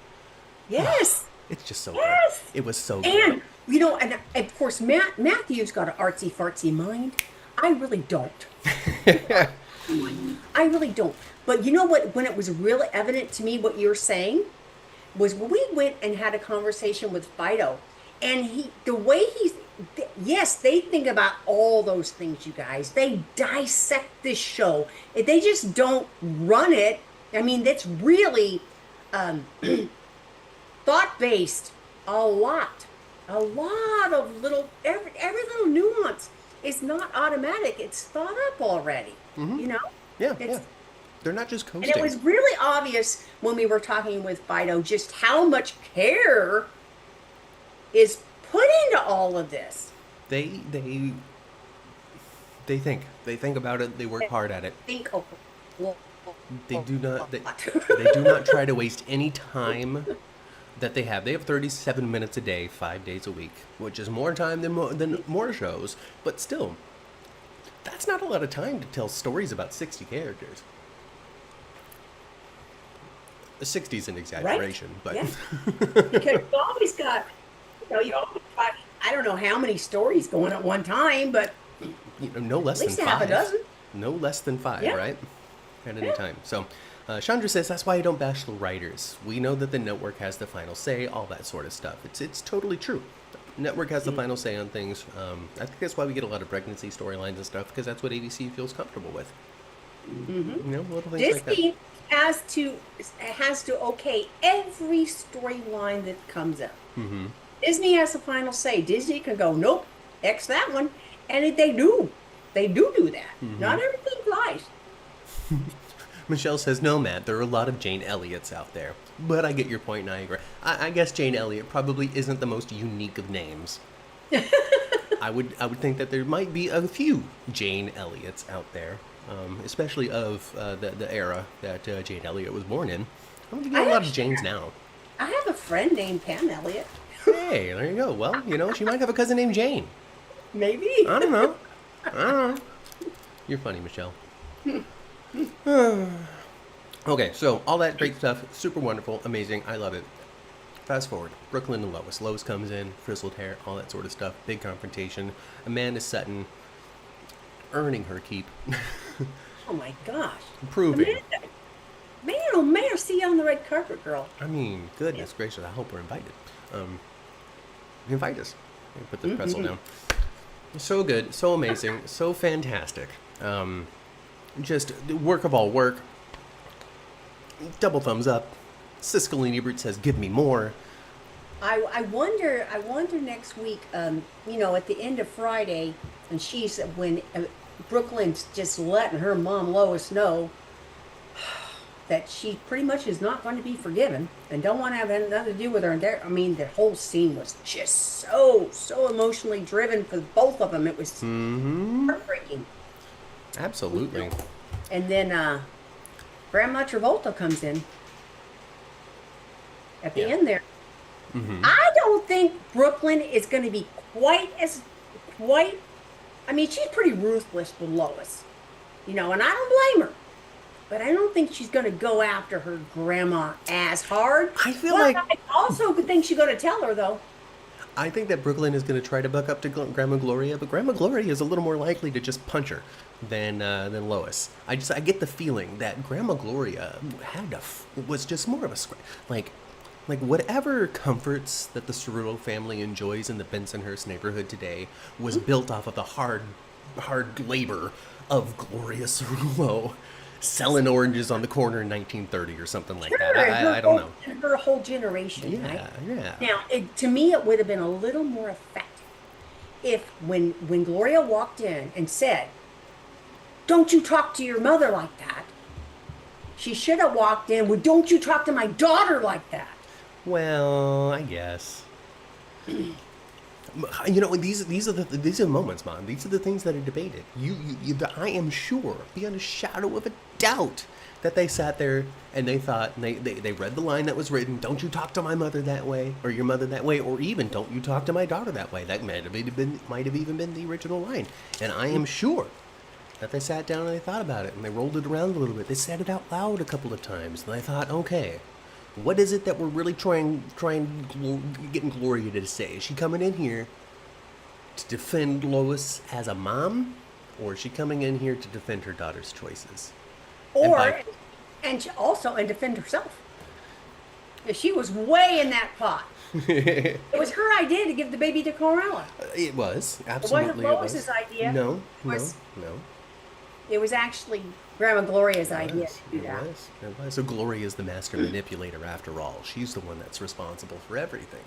Yes. It's just so Yes. good. It was so good. And, and of course, Matthew's got an artsy-fartsy mind. I really don't. I really don't. But you know what? When it was really evident to me what you're saying was when we went and had a conversation with Fido, and the way yes, they think about all those things, you guys. They dissect this show. They just don't run it. I mean, that's really thought-based. A lot of little, every little nuance is not automatic. It's thought up already. Yeah. They're not just coasting. And it was really obvious when we were talking with Fido just how much care is put into all of this. They think about it. They work hard at it. They do not try to waste any time that they have. They have 37 minutes a day, 5 days a week, which is more time than more shows. But still, that's not a lot of time to tell stories about 60 characters. 60 is an exaggeration, right? But yeah. Because you always got, I don't know how many stories going at one time, but no less than 5. Half a dozen. No less than 5, yeah. Right? At any time. So, Chandra says that's why I don't bash the writers. We know that the network has the final say, all that sort of stuff. It's totally true. The network has the final say on things. I think that's why we get a lot of pregnancy storylines and stuff, because that's what ABC feels comfortable with. Little things Disney like that. has to okay every storyline that comes up. Mm-hmm. Disney has the final say. Disney can go, nope, X that one, and they do. They do that. Mm-hmm. Not everything flies. Michelle says, no, Matt, there are a lot of Jane Elliots out there. But I get your point, and I agree. I guess Jane Elliot probably isn't the most unique of names. I would think that there might be a few Jane Elliots out there, especially of the era that Jane Elliot was born in. I don't think there are a lot of Janes now. I have a friend named Pam Elliot. Hey, there you go. Well, she might have a cousin named Jane. Maybe. I don't know. You're funny, Michelle. Okay, so all that great stuff, super wonderful, amazing, I love it. Fast forward, Brooklyn and Lois. Lois comes in, frizzled hair, all that sort of stuff, big confrontation. Amanda Sutton earning her keep. Oh my gosh. Proving. Amanda. Man, oh man, see you on the red carpet, girl. I mean, goodness gracious, I hope we're invited. Invite us. Put the pretzel down. So good, so amazing, so fantastic. Just work of all work. Double thumbs up. Siskel and Ebert says, "Give me more." I wonder next week. At the end of Friday, and when Brooklyn's just letting her mom Lois know that she pretty much is not going to be forgiven and don't want to have nothing to do with her. And I mean, the whole scene was just so emotionally driven for both of them. It was heartbreaking. Absolutely. And then Grandma Travolta comes in at the end there. Mm-hmm. I don't think Brooklyn is going to be quite. I mean, she's pretty ruthless with Lois, and I don't blame her. But I don't think she's going to go after her grandma as hard. I also think she's going to tell her, though. I think that Brooklyn is going to try to buck up to Grandma Gloria, but Grandma Gloria is a little more likely to just punch her than Lois. I get the feeling that Grandma Gloria was just more of a like whatever comforts that the Cerullo family enjoys in the Bensonhurst neighborhood today was built off of the hard labor of Gloria Cerullo selling oranges on the corner in 1930 or something like that. I don't know. Her whole generation, yeah, right? Yeah. Now, to me, it would have been a little more effective if when Gloria walked in and said, "Don't you talk to your mother like that," she should have walked in with, "Don't you talk to my daughter like that." Well, I guess. You know, these are moments, Mom. These are the things that are debated. I am sure, beyond a shadow of a doubt, that they sat there and they thought, and they read the line that was written, "Don't you talk to my mother that way, or your mother that way, or even don't you talk to my daughter that way." That might have even been the original line. And I am sure that they sat down and they thought about it and they rolled it around a little bit. They said it out loud a couple of times, and they thought, okay, what is it that we're really getting Gloria to say? Is she coming in here to defend Lois as a mom, or is she coming in here to defend her daughter's choices? Or, and defend herself. She was way in that pot. It was her idea to give the baby to Corella. It was, absolutely. It wasn't Lois's idea. No. It was actually Grandma Gloria's idea to do that. It was. So Gloria is the master manipulator after all. She's the one that's responsible for everything.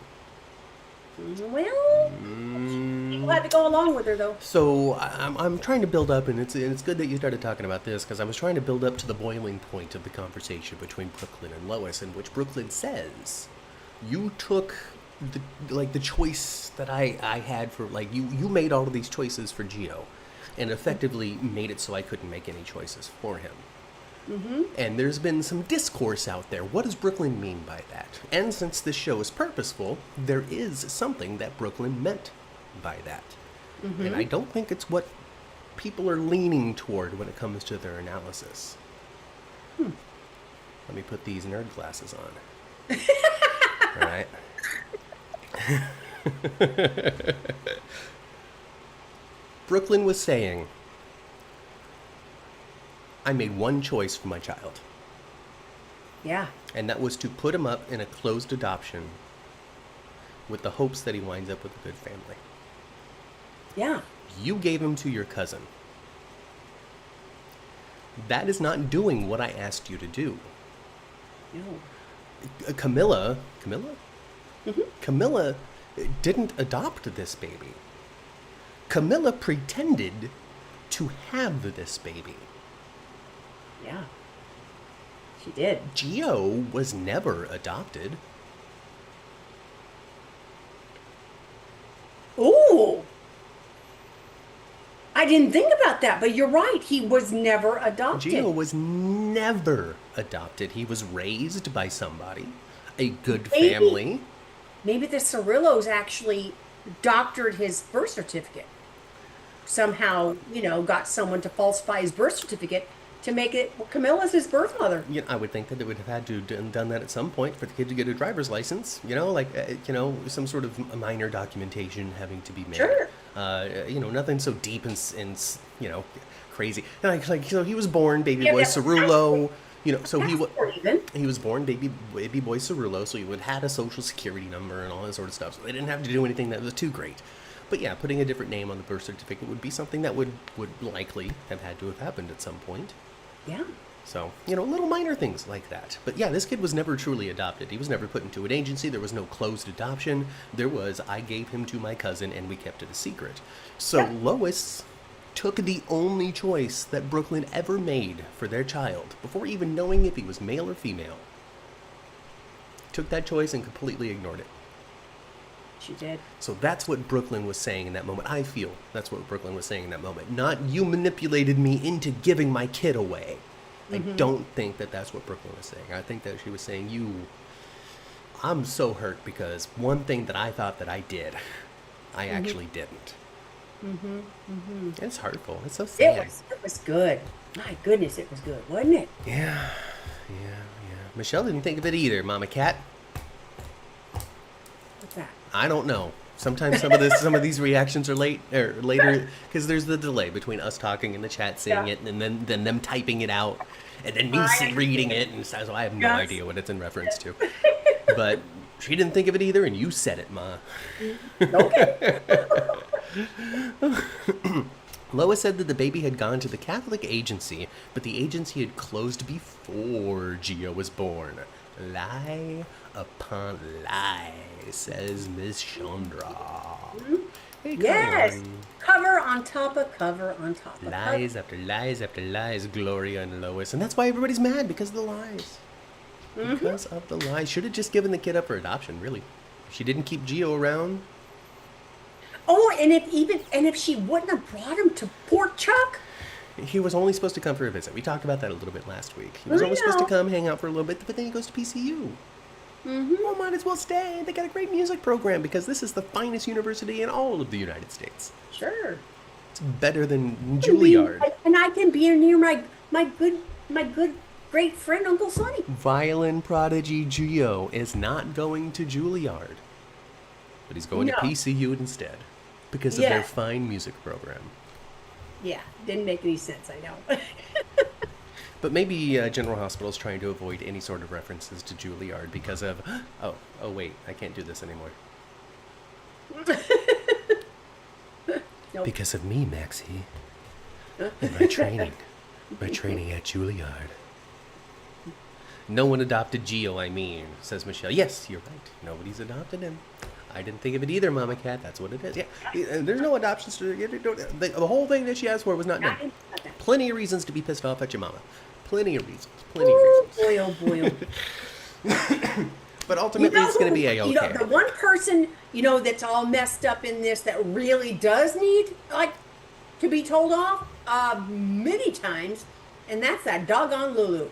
Well, people had to go along with her, though. So I'm trying to build up, and it's good that you started talking about this, because I was trying to build up to the boiling point of the conversation between Brooklyn and Lois, in which Brooklyn says, you took the choice that I had for, like, you made all of these choices for Gio, and effectively made it so I couldn't make any choices for him. Mm-hmm. And there's been some discourse out there. What does Brooklyn mean by that? And since this show is purposeful, there is something that Brooklyn meant by that. Mm-hmm. And I don't think it's what people are leaning toward when it comes to their analysis. Let me put these nerd glasses on. All right. Brooklyn was saying, I made one choice for my child. Yeah. And that was to put him up in a closed adoption with the hopes that he winds up with a good family. Yeah. You gave him to your cousin. That is not doing what I asked you to do. No. Camilla? Mm-hmm. Camilla didn't adopt this baby. Camilla pretended to have this baby. Yeah. She did. Gio was never adopted. Ooh. I didn't think about that, but you're right. He was never adopted. Gio was never adopted. He was raised by somebody, a good family. Maybe the Cirillos actually doctored his birth certificate. Somehow, got someone to falsify his birth certificate to make it, Camilla's his birth mother. I would think that they would have had to done that at some point for the kid to get a driver's license. Some sort of minor documentation having to be made. Sure. Nothing so deep and crazy. So he was born baby boy Cirillo. He was born baby boy Cirillo. So he would have had a social security number and all that sort of stuff. So they didn't have to do anything that was too great. But yeah, putting a different name on the birth certificate would be something that would likely have had to have happened at some point. Yeah. So, little minor things like that. But yeah, this kid was never truly adopted. He was never put into an agency. There was no closed adoption. There was, I gave him to my cousin and we kept it a secret. So yeah. Lois took the only choice that Brooklyn ever made for their child, before even knowing if he was male or female. Took that choice and completely ignored it. She did. So that's what Brooklyn was saying in that moment. I feel that's what Brooklyn was saying in that moment. Not, you manipulated me into giving my kid away. Mm-hmm. I don't think that that's what Brooklyn was saying. I think that she was saying, I'm so hurt because one thing that I thought that I did, I actually didn't. Mm-hmm. Mm-hmm. It's hurtful. It's so sad. It was good. My goodness, it was good, wasn't it? Yeah. Michelle didn't think of it either, Mama Cat. What's that? I don't know. Sometimes some of these reactions are later because there's the delay between us talking and the chat saying it, and then them typing it out, and then me reading it, and so I have no idea what it's in reference to. But she didn't think of it either, and you said it, Ma. Okay. Lois said that the baby had gone to the Catholic agency, but the agency had closed before Gio was born. Lie upon lie, says Miss Chandra. Hey, yes! Cover on top of cover on top of lies cover. After lies after lies, Gloria and Lois. And that's why everybody's mad, because of the lies. Mm-hmm. Because of the lies. Should have just given the kid up for adoption, really. She didn't keep Gio around. Oh, and if she wouldn't have brought him to Port Chuck, He was only supposed to come for a visit. We talked about that a little bit last week. He was I only supposed to know. come, hang out for a little bit, but then he goes to PCU. Mm-hmm. Well, might as well stay. They got a great music program because this is the finest university in all of the United States. Sure. It's better than Can be, Juilliard. and I can be near my good great friend Uncle Sonny. Violin prodigy Gio is not going to Juilliard, but he's going to No. PCU instead because of their Yes. fine music program. Yeah, didn't make any sense. I know. But maybe General Hospital is trying to avoid any sort of references to Juilliard because of oh wait, I can't do this anymore. Nope. Because of me, Maxie, and my training at Juilliard. No one adopted Gio, I mean, says Michelle. Yes, you're right. Nobody's adopted him. I didn't think of it either, Mama Cat. That's what it is. Yeah, there's no adoptions. The whole thing that she asked for was not done. Plenty of reasons to be pissed off at your mama. Plenty of reasons. Plenty of Oh reasons. boy, oh boy, oh. But ultimately, it's going to be A-okay. The one person, that's all messed up in this that really does need, like, to be told off, many times, and that's that doggone Lulu.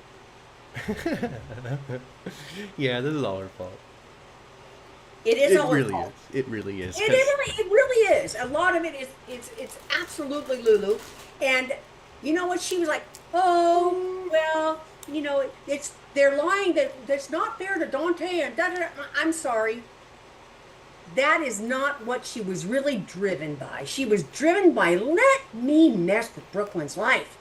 Yeah, this is all her fault. It is It all her really fault. is. It really is. It really is. A lot of it is, it's absolutely Lulu. And you know what? She was like, oh, well, they're lying that's not fair to Dante and da da da. I'm sorry. That is not what she was really driven by. She was driven by, let me mess with Brooklyn's life.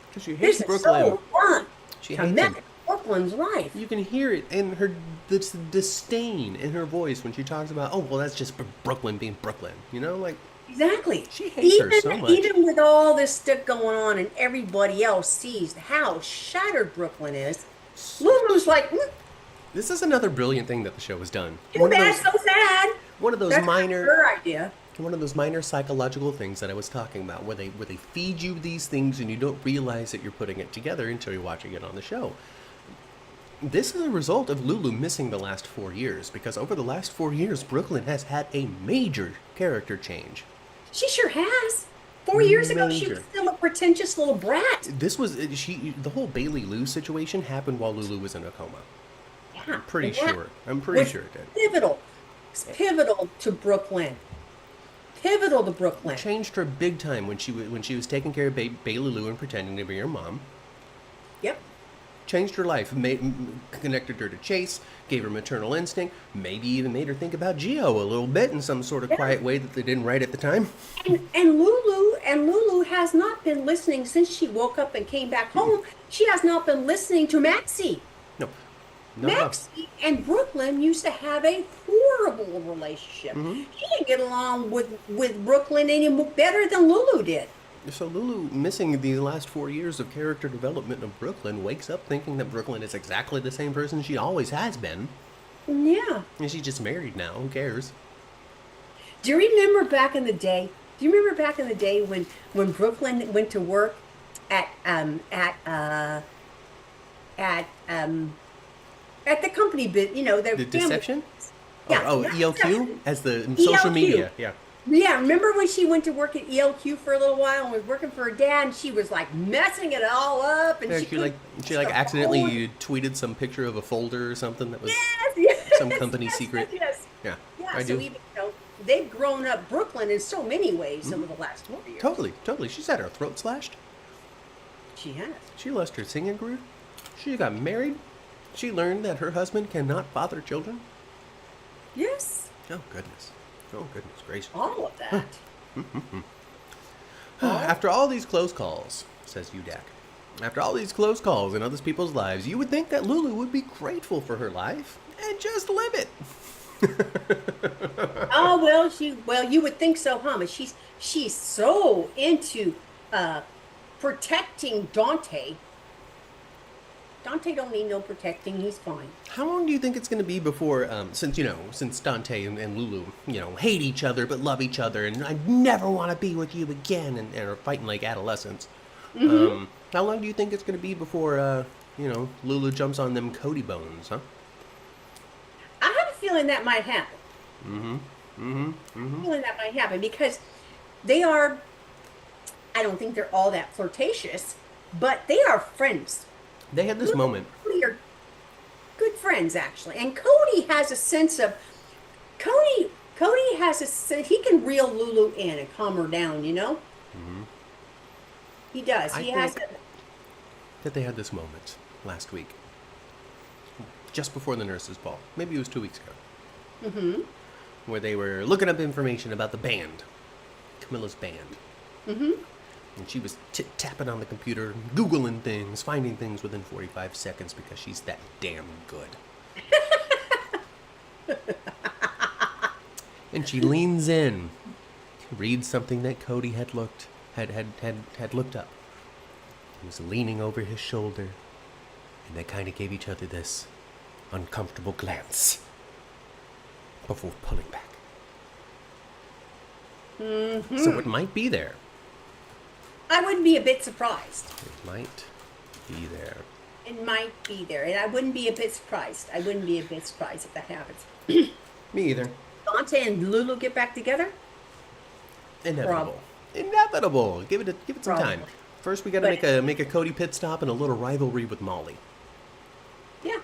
Because she This hates is Brooklyn. so fun She to hates mess him. with Brooklyn's life. You can hear it in her disdain in her voice when she talks about, oh, well, that's just Brooklyn being Brooklyn. Like, Exactly. She hates her so much. Even with all this stuff going on and everybody else sees how shattered Brooklyn is, Lulu's like, this is another brilliant thing that the show has done. too bad, so sad. One of those That's minor, her idea. one of those minor psychological things that I was talking about, where they feed you these things and you don't realize that you're putting it together until you're watching it on the show. This is a result of Lulu missing the last 4 years, because over the last 4 years, Brooklyn has had a major character change. She sure has. 4 years ago, she was Major. still a pretentious little brat. This was the whole Bailey Lou situation happened while Lulu was in a coma. Yeah, Pretty and that sure. I'm pretty was sure it did. Pivotal. It's pivotal to Brooklyn. Pivotal to Brooklyn. Changed her big time when she was taking care of Bailey Lou and pretending to be her mom. Yep. Changed her life, connected her to Chase, gave her maternal instinct, maybe even made her think about Gio a little bit in some sort of quiet way that they didn't write at the time. And Lulu has not been listening since she woke up and came back home. She has not been listening to Maxie. No. Not at all. Maxie and Brooklyn used to have a horrible relationship. She didn't get along with Brooklyn any better than Lulu did. So Lulu, missing the last 4 years of character development of Brooklyn, wakes up thinking that Brooklyn is exactly the same person she always has been. Yeah. And she's just married now. Who cares? Do you remember back in the day? When Brooklyn went to work at the company bit, The family. deception? Yeah. Oh, not ELQ? deception. As the social ELQ. media. Yeah. Yeah, remember when she went to work at ELQ for a little while and was working for her dad, and she was like messing it all up, and Yeah, she couldn't she reach the accidentally tweeted some picture of a folder or something that was yes, some company secret. Yes. Yeah, Yeah. I So do. even they've grown up Brooklyn in so many ways over the last 4 years. Totally. She's had her throat slashed. She has. She lost her singing career. She got married. She learned that her husband cannot father children. Yes. Oh goodness gracious. All of that. After all these close calls, says Udak, after all these close calls in other people's lives, you would think that Lulu would be grateful for her life and just live it. Oh well, you would think so, huh? But she's so into protecting Dante. Dante don't need no protecting. He's fine. How long do you think it's going to be before, since Dante and Lulu, hate each other but love each other, and I never want to be with you again, and are fighting like adolescents? How long do you think it's going to be before, Lulu jumps on them Cody bones, huh? I have a feeling that might happen. Feeling that might happen because they are, I don't think they're all that flirtatious, but they are friends. They had this moment. Cody are good friends actually, and Cody has a sense of Cody. Cody has a sense he can reel Lulu in and calm her down. He does. I He has. think that they had this moment last week, just before the nurse's ball. Maybe it was 2 weeks ago. Where they were looking up information about the band, Camilla's band. And she was tapping on the computer, Googling things, finding things within 45 seconds because she's that damn good. And she leans in, reads something that Cody had looked up. He was leaning over his shoulder, and they kind of gave each other this uncomfortable glance before pulling back. So it might be there. I wouldn't be a bit surprised. It might be there. It might be there, and I wouldn't be a bit surprised. I wouldn't be a bit surprised if that happens. Me either. Dante and Lulu get back together? Inevitable. Inevitable. Give it some time. Probably. First, we got to make a Cody pit stop and a little rivalry with Molly. Yeah.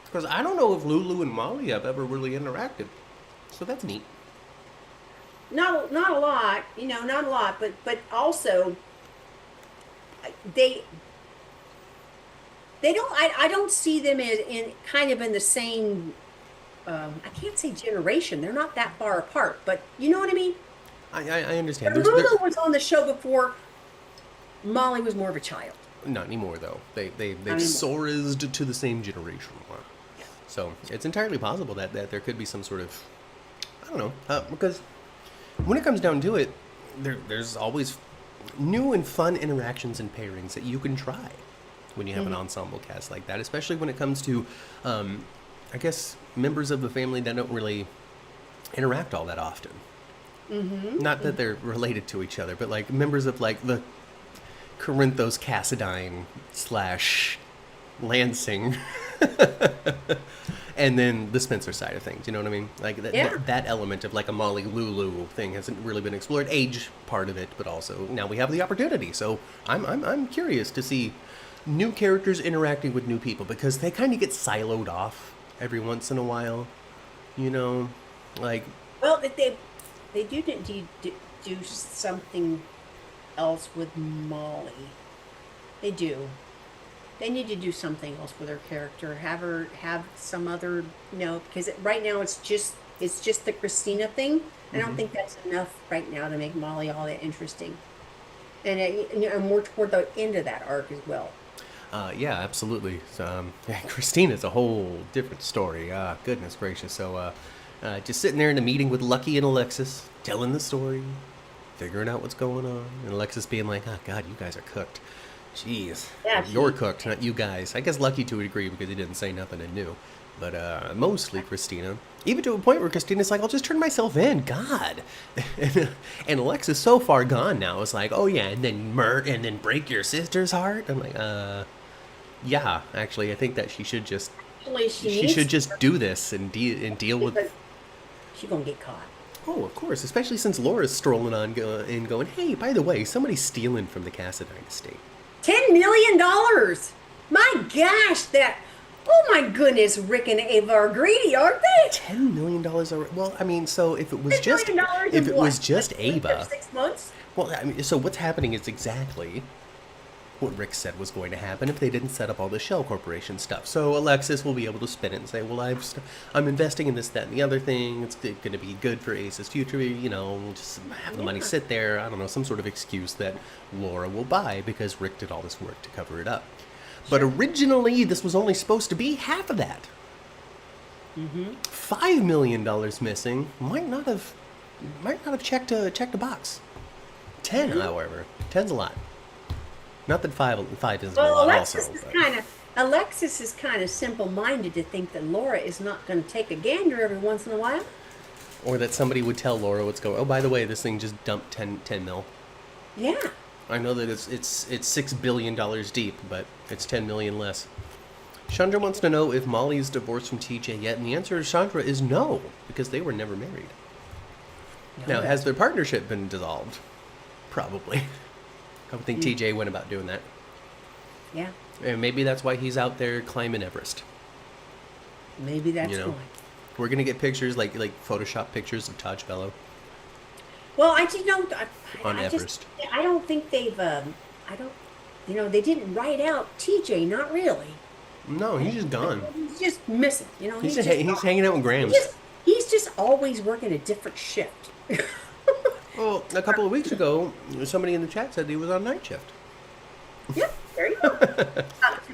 Because I don't know if Lulu and Molly have ever really interacted, so that's neat. Not a lot, not a lot, but also they don't. I don't see them in kind of in the same. I can't say generation. They're not that far apart, but you know what I mean. I understand. Lulu was on the show before. Molly was more of a child. Not anymore, though. They've anymore. soarized to the same generation. So it's entirely possible that there could be some sort of, I don't know, because when it comes down to it, there's always new and fun interactions and pairings that you can try when you have an ensemble cast like that, especially when it comes to, I guess, members of the family that don't really interact all that often. Not that they're related to each other, but like members of like the Corinthos Cassadine / Lansing. And then the Spencer side of things, you know what I mean? Like that element of like a Molly Lulu thing hasn't really been explored. Age part of it, but also now we have the opportunity. So I'm curious to see new characters interacting with new people because they kind of get siloed off every once in a while, like. Well, they do something else with Molly. They do. They need to do something else with her character. Have some other, because right now it's just the Christina thing. I don't think that's enough right now to make Molly all that interesting. And more toward the end of that arc as well. Yeah, absolutely. So, Christina's a whole different story. Goodness gracious. So, just sitting there in a meeting with Lucky and Alexis, telling the story, figuring out what's going on, and Alexis being like, "Oh God, you guys are cooked." Jeez. Yeah, you're cooked, not you guys. I guess Lucky to a degree because he didn't say nothing and new. But mostly Christina. Even to a point where Christina's like, I'll just turn myself in. God. And Alexa's so far gone now. It's like, oh yeah, and then break your sister's heart? I'm like, yeah, actually, I think that she should just do this and deal with. She's gonna get caught. Oh, of course, especially since Laura's strolling on and going, hey, by the way, somebody's stealing from the Cassadine estate. $10 million. My gosh, oh my goodness, Rick and Ava are greedy, aren't they? $10 million. Well, I mean, so if it was just Ava, 6 months. Well, I mean, so what's happening is exactly what Rick said was going to happen if they didn't set up all the Shell Corporation stuff. So Alexis will be able to spin it and say, well, I'm investing in this, that, and the other thing. It's going to be good for Ace's future, just have the money sit there. I don't know, some sort of excuse that Laura will buy because Rick did all this work to cover it up. Sure. But originally, this was only supposed to be half of that. $5 million missing might not have checked a box. 10, however, 10's a lot. Not that five isn't a lot Alexis also. Alexis is kind of simple-minded to think that Laura is not going to take a gander every once in a while. Or that somebody would tell Laura what's going on. Oh, by the way, this thing just dumped 10 mil. Yeah. I know that it's $6 billion deep, but it's 10 million less. Chandra wants to know if Molly's divorced from TJ yet, and the answer to Chandra is no, because they were never married. Now, No, has their partnership been dissolved? Probably. I would think TJ went about doing that. yeah, And maybe that's why he's out there climbing Everest. maybe that's You know, why. we're gonna get pictures like Photoshop pictures of Taj Bello Well, I just don't. on I just. Everest. I don't think they've. I don't. They didn't write out TJ. Not really. No, he's just gone. He's just missing. He's He's just, just. he's hanging out with He's Grams. just. He's just always working a different shift. Well, a couple of weeks ago, somebody in the chat said he was on night shift. Yeah, there you go.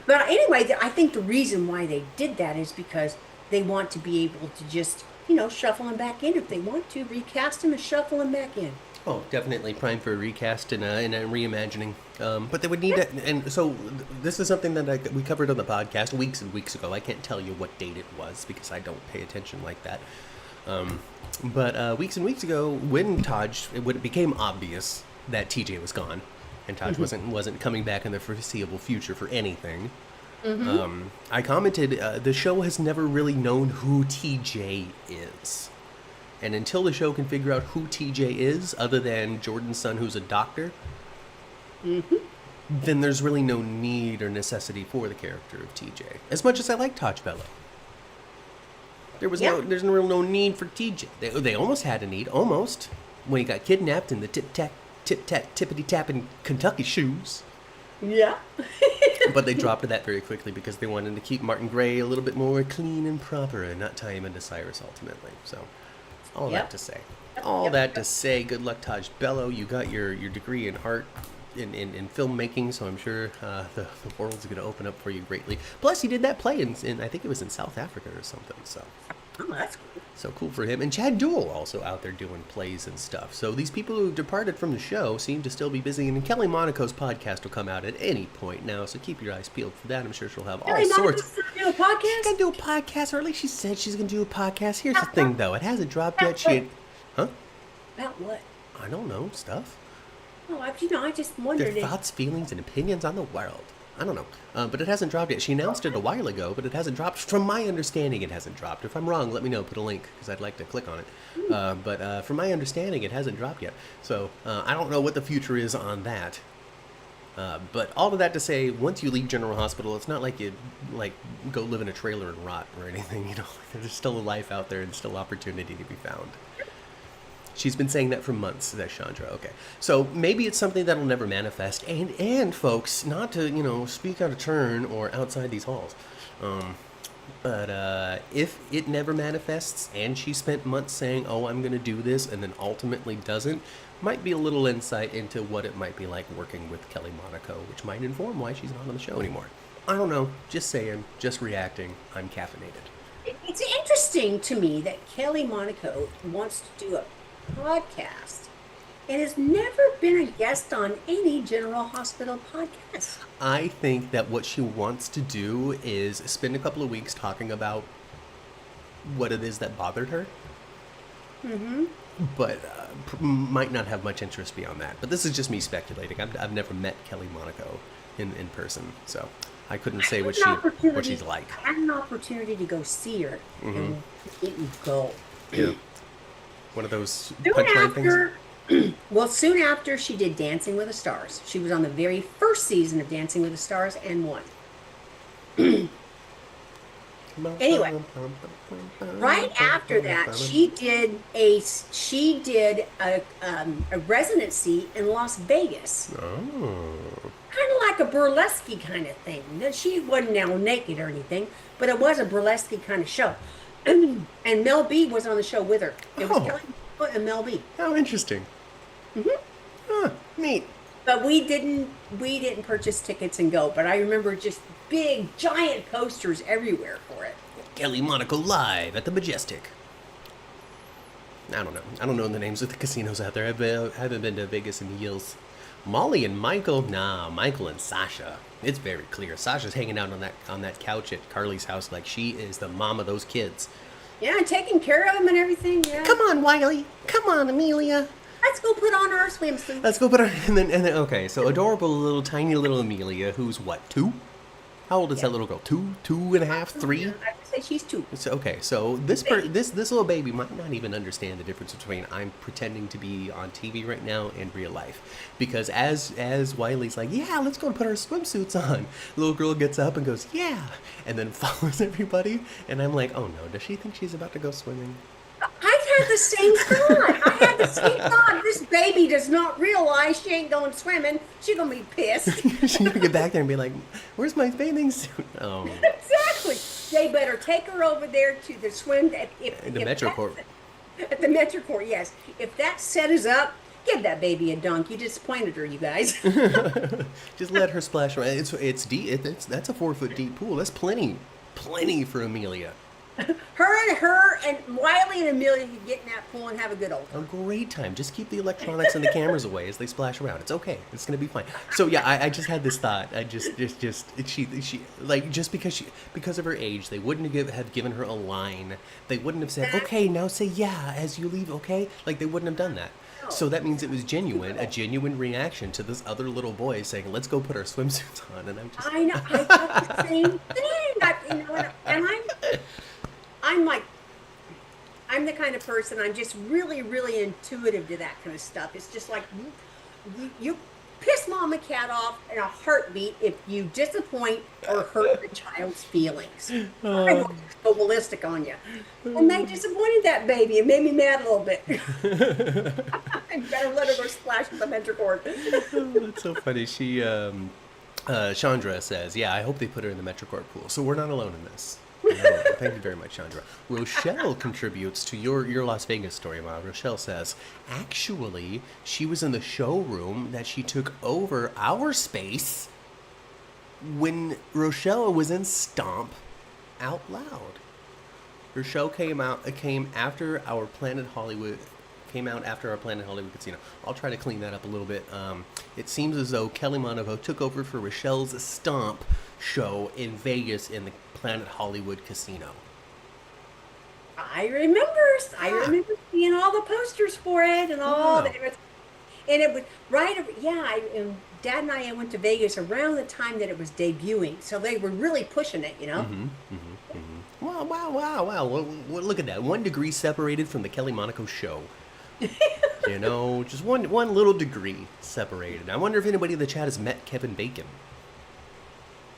But anyway, I think the reason why they did that is because they want to be able to just, shuffle him back in if they want to, recast him and shuffle him back in. Oh, definitely prime for a recast and a reimagining. But they would need to, and so this is something that we covered on the podcast weeks and weeks ago. I can't tell you what date it was because I don't pay attention like that. But weeks and weeks ago, when it became obvious that TJ was gone, and Taj wasn't coming back in the foreseeable future for anything, I commented, the show has never really known who TJ is. And until the show can figure out who TJ is, other than Jordan's son who's a doctor, then there's really no need or necessity for the character of TJ. As much as I like Taj Bello. There's no need for TJ. They almost had a need, almost, when he got kidnapped in the tippity-tapping Kentucky shoes. Yeah. But they dropped that very quickly because they wanted to keep Martin Gray a little bit more clean and proper and not tie him into Cyrus ultimately. So, all that to say. To say, good luck, Taj Bello. You got your degree in art, in filmmaking, so I'm sure the world's going to open up for you greatly. Plus, he did that play in I think it was in South Africa or something, so. Oh, that's cool. So cool for him. And Chad Duell also out there doing plays and stuff. So these people who departed from the show seem to still be busy. And Kelly Monaco's podcast will come out at any point now. So keep your eyes peeled for that. I'm sure she'll have all sorts. Do a podcast? She's going to do a podcast, or at least she said she's going to do a podcast. Here's the thing, though. It hasn't dropped yet. Huh? About what? I don't know. Stuff. Oh, I just wondered. Their thoughts, feelings, and opinions on the world. I don't know. But it hasn't dropped yet. She announced it a while ago, but it hasn't dropped. From my understanding, it hasn't dropped. If I'm wrong, let me know. Put a link, because I'd like to click on it. But from my understanding, it hasn't dropped yet. So I don't know what the future is on that. But all of that to say, once you leave General Hospital, it's not like you go live in a trailer and rot or anything. There's still a life out there and still opportunity to be found. She's been saying that for months, that Chandra. Okay. So maybe it's something that'll never manifest. And folks, not to, speak out of turn or outside these halls. But if it never manifests and she spent months saying, oh, I'm going to do this, and then ultimately doesn't, might be a little insight into what it might be like working with Kelly Monaco, which might inform why she's not on the show anymore. I don't know. Just saying. Just reacting. I'm caffeinated. It's interesting to me that Kelly Monaco wants to do a podcast and has never been a guest on any General Hospital podcast. I think that what she wants to do is spend a couple of weeks talking about what it is that bothered her. But might not have much interest beyond that. But this is just me speculating. I've never met Kelly Monaco in person, so I couldn't say what she's like. I had an opportunity to go see her, and didn't go. Yeah. One of those punchline things? Well, soon after, she did Dancing with the Stars. She was on the very first season of Dancing with the Stars and won. Anyway, right after that, she did a residency in Las Vegas. Oh. Kind of like a burlesque kind of thing. Now, she wasn't now naked or anything, but it was a burlesque kind of show. And Mel B was on the show with her. It was Kelly and Mel B. How interesting. Neat. But we didn't purchase tickets and go. But I remember just big, giant posters everywhere for it. Kelly Monaco live at the Majestic. I don't know. I don't know the names of the casinos out there. I haven't been to Vegas in years. Molly and Michael? Nah, Michael and Sasha. It's very clear. Sasha's hanging out on that couch at Carly's house like she is the mom of those kids. Yeah, and taking care of them and everything. Yeah. Come on, Wiley. Come on, Amelia. Let's go put on our swimsuit. Let's go put on. And then okay. So adorable little tiny little Amelia, who's what, 2? How old is that little girl? 2, 2.5, 3? I would say she's 2. So, okay, so this Baby. this little baby might not even understand the difference between I'm pretending to be on TV right now and real life, because as Wiley's like, yeah, let's go put our swimsuits on. The little girl gets up and goes, yeah, and then follows everybody, and I'm like, oh no, does she think she's about to go swimming? I had the same thought. I had the same thought. This baby does not realize she ain't going swimming. She's gonna be pissed. She's gonna get back there and be like, where's my bathing suit? Oh, Exactly. They better take her over there to the swim. the Metro Court. At the Metro Court, yes. If that set is up, give that baby a dunk. You disappointed her, you guys. Just let her splash around. It's deep. That's a 4 foot deep pool. That's plenty for Amelia. Her and Wiley and Amelia can get in that pool and have a good old A time. great time. Just keep the electronics and the cameras away as they splash around. It's okay. It's gonna be fine. So yeah, I just had this thought. She like just because of her age, they wouldn't have given her a line. They wouldn't have said, okay, now say yeah as you leave. Okay, like they wouldn't have done that. So that means it was a genuine reaction to this other little boy saying, "Let's go put our swimsuits on." And I'm just, I know. I thought the same thing. And I'm like, I'm the kind of person, I'm just really, really intuitive to that kind of stuff. It's just like, you piss Mama Cat off in a heartbeat if you disappoint or hurt the child's feelings. I won't go ballistic on you. And they disappointed that baby. It made me mad a little bit. I better let her go splash with the Metro Court. that's so funny. Chandra says, "Yeah, I hope they put her in the Metrocourt pool." So we're not alone in this. Thank you very much, Chandra. Rochelle contributes to your Las Vegas story, Ma. Rochelle says, actually, she was in the showroom that she took over our space when Rochelle was in Stomp Out Loud. Rochelle came after our Planet Hollywood. Came out after our Planet Hollywood Casino. I'll try to clean that up a little bit. It seems as though Kelly Monaco took over for Rochelle's Stomp show in Vegas in the Planet Hollywood Casino. I remember seeing all the posters for it and all that. And it was and Dad and I went to Vegas around the time that it was debuting, so they were really pushing it, you know. Wow! Well, look at that. 1 degree separated from the Kelly Monaco show. Just one little degree separated. I wonder if anybody in the chat has met Kevin Bacon.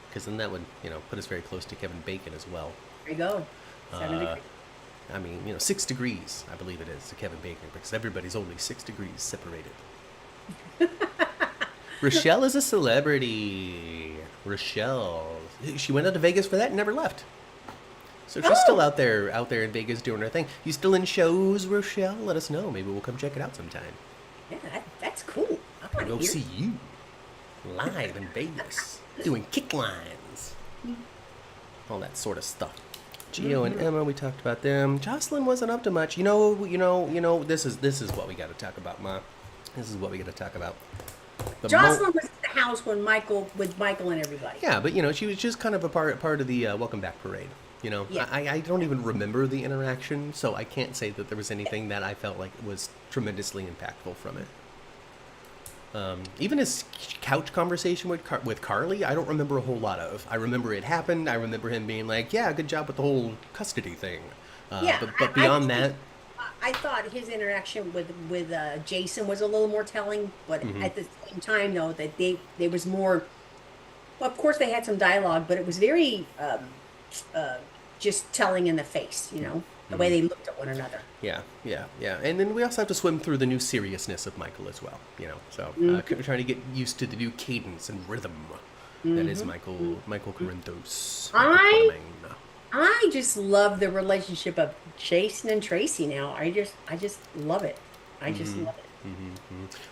Because then that would, put us very close to Kevin Bacon as well. There you go. 7 degrees. I mean, 6 degrees, I believe it is, to Kevin Bacon, because everybody's only 6 degrees separated. Rochelle is a celebrity. Rochelle. She went out to Vegas for that and never left. So she's still out there in Vegas doing her thing. You still in shows, Rochelle? Let us know. Maybe we'll come check it out sometime. Yeah, that's cool. I want to Go hear. see you live in Vegas doing kick lines, all that sort of stuff. Gio and Emma, we talked about them. Jocelyn wasn't up to much. This is what we got to talk about, Ma. This is what we got to talk about. Jocelyn was at the house with Michael and everybody. Yeah, but she was just kind of a part of the welcome back parade. Yeah. I don't even remember the interaction, so I can't say that there was anything that I felt like was tremendously impactful from it. Even his couch conversation with Carly, I don't remember a whole lot of. I remember it happened. I remember him being like, "Yeah, good job with the whole custody thing." But beyond that, I thought his interaction with Jason was a little more telling. But at the same time, though, that there was more. Well, of course, they had some dialogue, but it was very just telling in the face. The way they looked at one another. Yeah. And then we also have to swim through the new seriousness of Michael as well, So trying to get used to the new cadence and rhythm that is Michael Corinthos. I just love the relationship of Jason and Tracy now. I just love it. I just love it.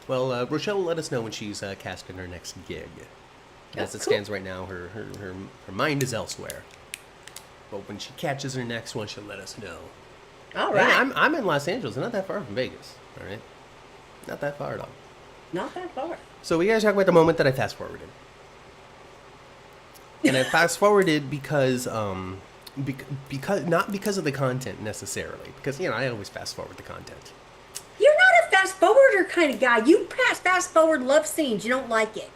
Well, Rochelle will let us know when she's casting her next gig. As it stands right now, her mind is elsewhere. But when she catches her next one, she'll let us know. All right. And I'm in Los Angeles, not that far from Vegas. All right, not that far at all. Not that far. So we gotta talk about the moment that I fast forwarded, and I fast forwarded because not because of the content necessarily, because I always fast forward the content. You're not a fast forwarder kind of guy. You fast forward love scenes. You don't like it.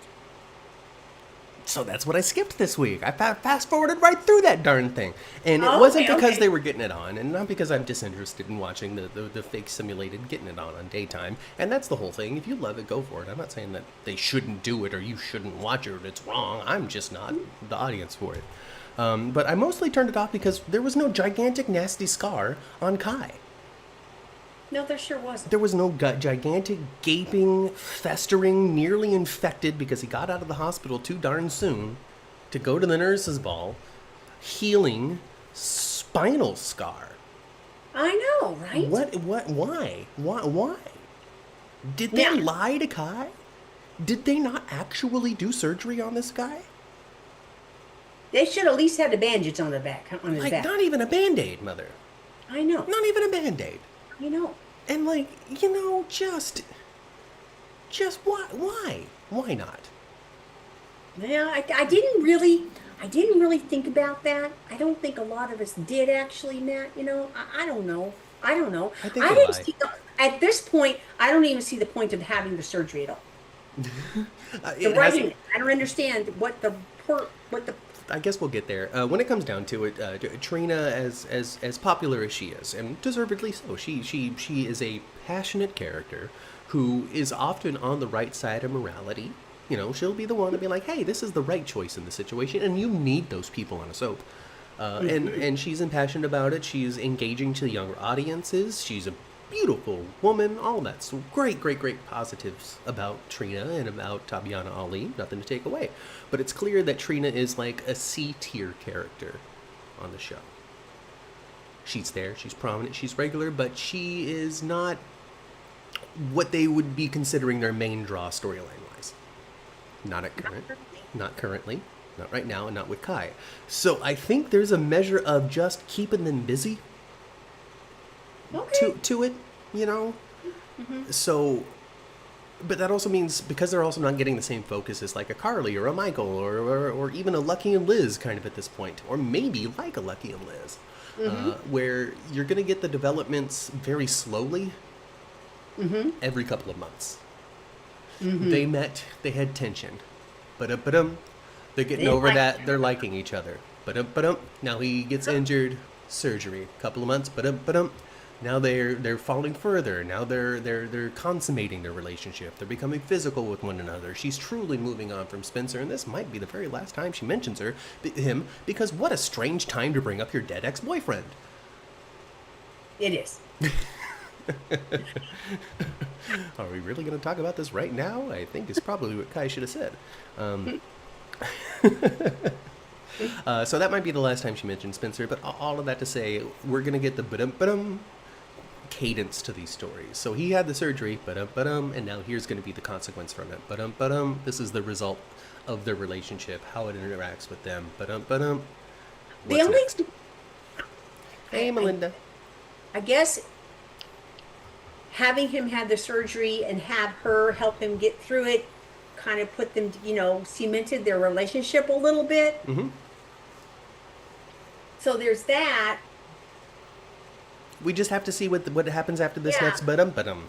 So that's what I skipped this week. I fast forwarded right through that darn thing. And it Oh, wasn't okay, because okay. they were getting it on, and not because I'm disinterested in watching the fake simulated getting it on daytime. And that's the whole thing. If you love it, go for it. I'm not saying that they shouldn't do it or you shouldn't watch it or it's wrong. I'm just not the audience for it. But I mostly turned it off because there was no gigantic, nasty scar on Kai. No, there sure wasn't. There was no gigantic, gaping, festering, nearly infected because he got out of the hospital too darn soon to go to the nurse's ball, healing spinal scar. I know, right? Why? Did they Now, lie to Kai? Did they not actually do surgery on this guy? they should at least have the bandages on on his Like, back. not even a band-aid, mother. I know. Not even a band-aid. I know. And like, just why? Why not? Yeah, I didn't really think about that. I don't think a lot of us did actually, Matt. I don't know. I don't know. I think I they didn't lie. see, at this point, I don't even see the point of having the surgery at all. The It has. writing, I don't understand what the, I guess we'll get there. When it comes down to it, Trina, as popular as she is, and deservedly so, she is a passionate character who is often on the right side of morality. She'll be the one to be like, "Hey, this is the right choice in the situation," and you need those people on a soap. And she's impassioned about it. She's engaging to younger audiences. She's a beautiful woman. All that. So great positives about Trina and about Tabyana Ali. Nothing to take away. But it's clear that Trina is like a C tier character on the show. She's there. She's prominent. She's regular. But she is not what they would be considering their main draw storyline wise. Not at current. Not currently. Not right now, and not with Kai. So I think there's a measure of just keeping them busy okay. to it, So, but that also means because they're also not getting the same focus as like a Carly or a Michael or even a Lucky and Liz kind of at this point, or maybe like a Lucky and Liz, where you're going to get the developments very slowly every couple of months. They met, they had tension, but they're getting over that. They're liking each other. But now he gets injured, surgery. Couple of months. But now they're falling further. Now they're consummating their relationship. They're becoming physical with one another. She's truly moving on from Spencer, and this might be the very last time she mentions him. Because what a strange time to bring up your dead ex-boyfriend. It is. Are we really going to talk about this right now? I think it's probably what Kai should have said. So that might be the last time she mentioned Spencer, but all of that to say, we're going to get the ba-dum cadence to these stories. So he had the surgery, and now here's going to be the consequence from it. This is the result of their relationship, how it interacts with them. The What's only, next? Hey, Melinda. I guess having him have the surgery and have her help him get through it kind of put them, cemented their relationship a little bit. Mm-hmm. So there's that. We just have to see what happens after this Yeah. next ba-dum.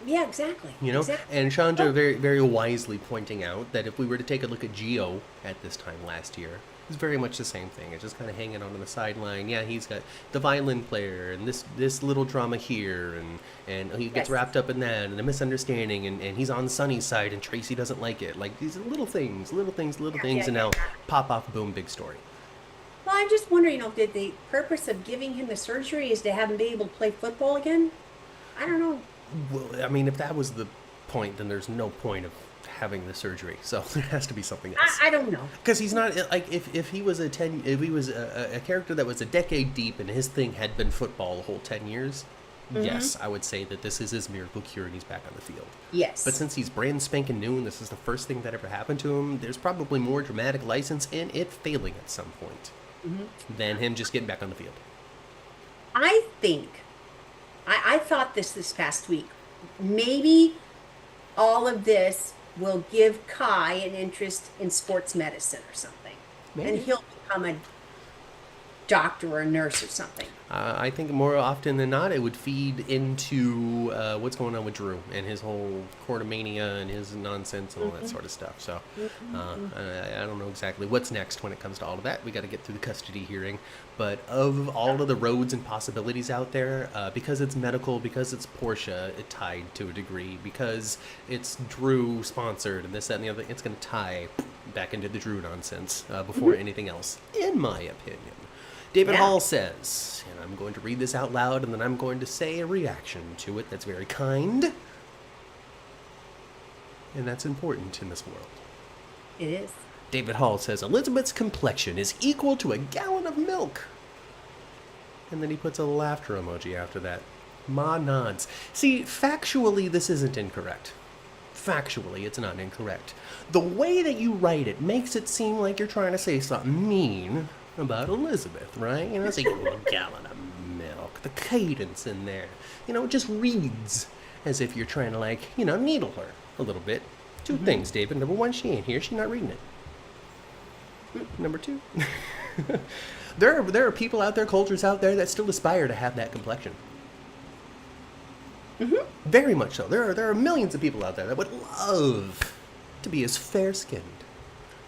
Yeah, exactly. Exactly. And Chandra very, very wisely pointing out that if we were to take a look at Gio at this time last year, it's very much the same thing. It's just kind of hanging on the sideline. Yeah, he's got the violin player and this little drama here, and he gets Yes. wrapped up in that, and a misunderstanding, and he's on Sunny's side, and Tracy doesn't like it. Like, these little things, and now pop off, boom, big story. Well, I'm just wondering, did the purpose of giving him the surgery is to have him be able to play football again? I don't know. Well, I mean, if that was the point, then there's no point of having the surgery. So there has to be something else. I don't know. Because he's not like if he was a character that was a decade deep and his thing had been football the whole 10 years, yes, I would say that this is his miracle cure and he's back on the field. Yes. But since he's brand spanking new and this is the first thing that ever happened to him, there's probably more dramatic license in it failing at some point than him just getting back on the field. I think, I thought this past week, maybe all of this will give Kai an interest in sports medicine or something. Maybe. And he'll become doctor or a nurse or something. I think more often than not, it would feed into what's going on with Drew and his whole Quartermania and his nonsense and all that sort of stuff. So I don't know exactly what's next when it comes to all of that. We got to get through the custody hearing. But of all of the roads and possibilities out there, because it's medical, because it's Portia, it tied to a degree, because it's Drew sponsored and this, that, and the other, it's going to tie back into the Drew nonsense before anything else, in my opinion. David Hall says, and I'm going to read this out loud, and then I'm going to say a reaction to it that's very kind. And that's important in this world. It is. David Hall says, Elizabeth's complexion is equal to a gallon of milk. And then he puts a laughter emoji after that. Ma nods. See, factually, this isn't incorrect. Factually, it's not incorrect. The way that you write it makes it seem like you're trying to say something mean about Elizabeth, right? You know, it's like a gallon of milk. The cadence in there. You know, it just reads as if you're trying to, like, you know, needle her a little bit. Two things, David. Number one, she ain't here. She's not reading it. Number two, there are people out there, cultures out there that still aspire to have that complexion. Very much so. There are millions of people out there that would love to be as fair-skinned.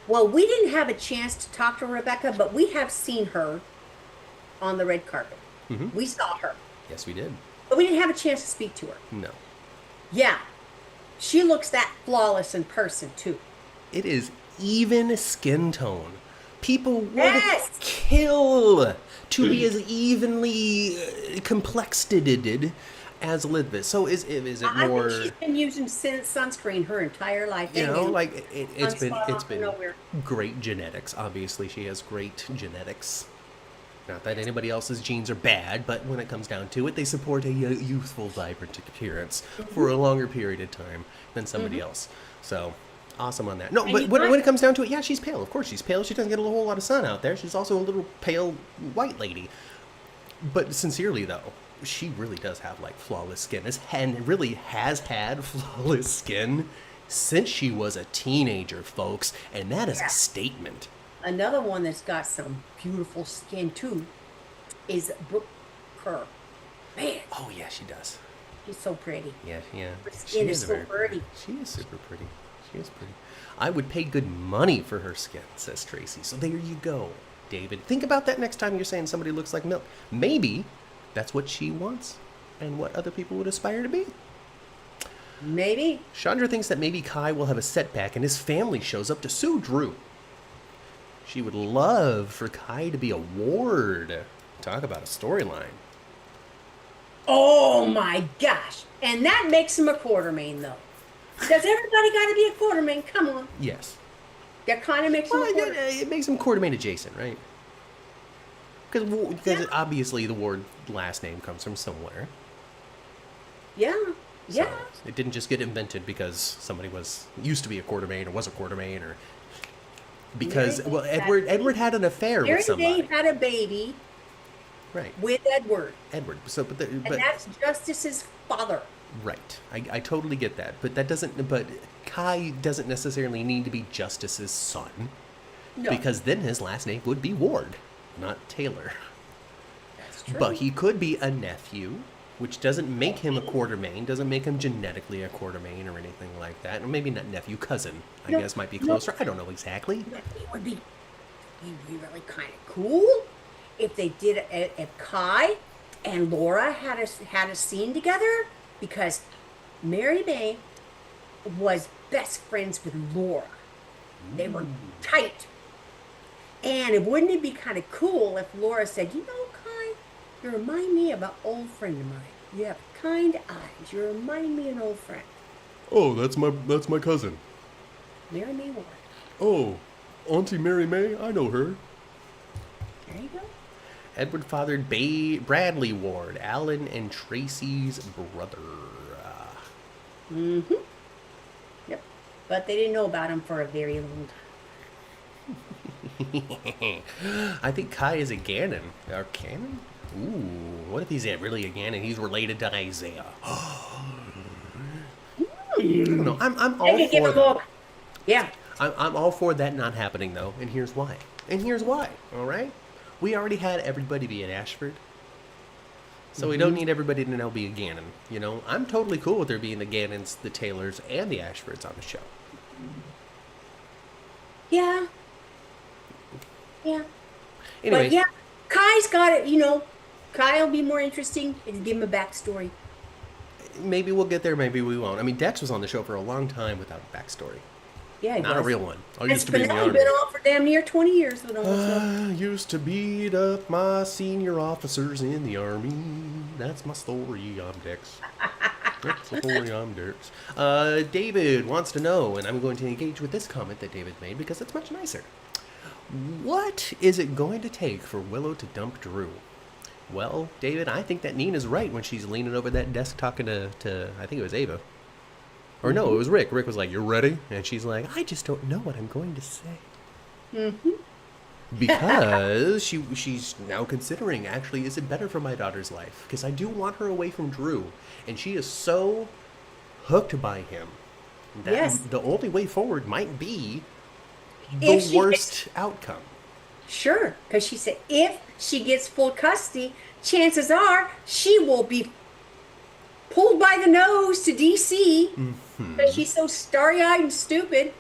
Well, we didn't have a chance to talk to Rebecca, but we have seen her on the red carpet. We saw her. Yes, we did. But we didn't have a chance to speak to her. No. Yeah. She looks that flawless in person, too. It is even skin tone. People would Yes! kill to be as evenly complexed as Elizabeth. So is it more? I think she's been using sunscreen her entire life. You know, like it's been nowhere. great genetics. Obviously, she has great genetics. Not that anybody else's genes are bad, but when it comes down to it, they support a youthful, vibrant appearance for a longer period of time than somebody else. So, awesome on that. No, but when it comes down to it, yeah, she's pale. Of course she's pale. She doesn't get a whole lot of sun out there. She's also a little pale white lady. But sincerely, though, she really does have, like, flawless skin. And really has had flawless skin since she was a teenager, folks. And that is a statement. Another one that's got some beautiful skin, too, is Brooke Kerr. Man. Oh, yeah, she does. She's so pretty. Yeah. Her skin is so pretty. She is super pretty. She is pretty. I would pay good money for her skin, says Tracy. So there you go, David. Think about that next time you're saying somebody looks like milk. Maybe that's what she wants and what other people would aspire to be. Maybe. Chandra thinks that maybe Kai will have a setback and his family shows up to sue Drew. She would love for Kai to be a ward. Talk about a storyline. Oh my gosh. And that makes him a Quartermain, though. Does everybody got to be a Quartermain? Come on. Yes. That kind of makes him a Quartermain. It makes him Quartermain adjacent, right? Because obviously the ward last name comes from somewhere. Yeah. So it didn't just get invented because somebody used to be a Quartermain or was a Quartermain or because Edward had an affair with somebody. Mary had a baby. Right. With Edward. So, and that's Justice's father. Right. I totally get that, but Kai doesn't necessarily need to be Justice's son. No. Because then his last name would be Ward, not Taylor. That's true. But he could be a nephew, which doesn't make him a Quartermain, doesn't make him genetically a Quartermain or anything like that. Or maybe not nephew, cousin, I guess might be closer. I don't know exactly. It would be really kind of cool if they did it, if Kai and Laura had a scene together, because Mary May was best friends with Laura. They were tight. And wouldn't it be kind of cool if Laura said, you know, Kai, you remind me of an old friend of mine. You have kind eyes. You remind me of an old friend. Oh, that's my cousin. Mary May Ward. Oh, Auntie Mary May? I know her. There you go. Edward fathered Bradley Ward, Alan and Tracy's brother. Yep. But they didn't know about him for a very long time. I think Kai is a Ganon. Or Canon? Ooh, what if he's really a Ganon? He's related to Isaiah. No, I'm all for that. Yeah. I'm all for that not happening, though, and here's why. All right? We already had everybody be an Ashford. So we don't need everybody to now be a Gannon. You know, I'm totally cool with there being the Gannons, the Taylors, and the Ashfords on the show. Yeah. Yeah. Anyway, But yeah, Kai's got it, you know. Kai will be more interesting and give him a backstory. maybe we'll get there, maybe we won't. I mean, Dex was on the show for a long time without a backstory. Yeah, he Not a was. real one. I And used to be in the Spinelli army. been on for damn near 20 years with almost no. I used to beat up my senior officers in the army. That's my story. I'm Dex. That's the story. I'm Dex. David wants to know, and I'm going to engage with this comment that David made because it's much nicer. What is it going to take for Willow to dump Drew? Well, David, I think that Nina's right when she's leaning over that desk talking to I think it was Ava. Or no, it was Rick. Rick was like, "You ready?" And she's like, "I just don't know what I'm going to say." Mm-hmm. Because she's now considering, actually, is it better for my daughter's life? Because I do want her away from Drew. And she is so hooked by him that Yes. the only way forward might be If the she worst outcome. Sure, because she said if she gets full custody, chances are she will be pulled by the nose to DC because she's so starry-eyed and stupid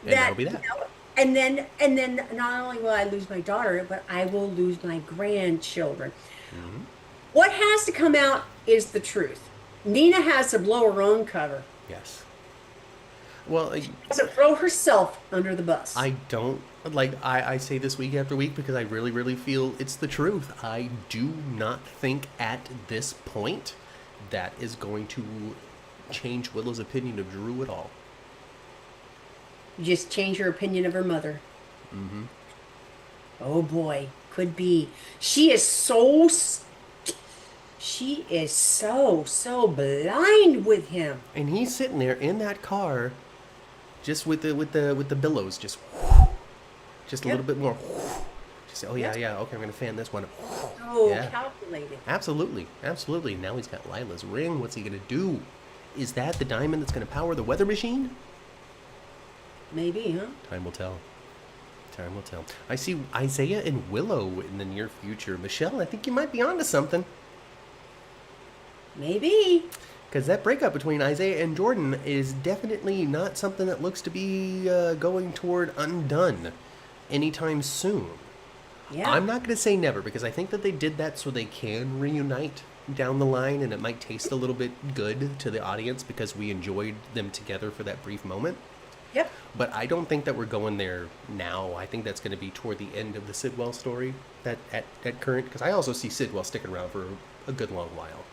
And that'll be that. you know, and then not only will I lose my daughter, but I will lose my grandchildren. What has to come out is the truth. Nina has to blow her own cover. Yes. Well, Has to throw herself under the bus. I don't I say this week after week because I really, really feel it's the truth. I do not think at this point that is going to change Willow's opinion of Drew at all. Just change her opinion of her mother. Oh boy, could be. She is so blind with him. And he's sitting there in that car, just with the billows, just a little bit more. Just oh yeah, Yep. yeah, okay, I'm gonna fan this one. So Yeah. calculated. Absolutely, absolutely. Now he's got Lila's ring. What's he gonna do? Is that the diamond that's gonna power the weather machine? Maybe, huh? Time will tell. Time will tell. I see Isaiah and Willow in the near future. Michelle, I think you might be onto something. Maybe. Because that breakup between Isaiah and Jordan is definitely not something that looks to be going toward undone anytime soon. Yeah. I'm not going to say never because I think that they did that so they can reunite down the line and it might taste a little bit good to the audience because we enjoyed them together for that brief moment. Yep. But I don't think that we're going there now. I think that's going to be toward the end of the Sidwell story that at current, because I also see Sidwell sticking around for a good long while.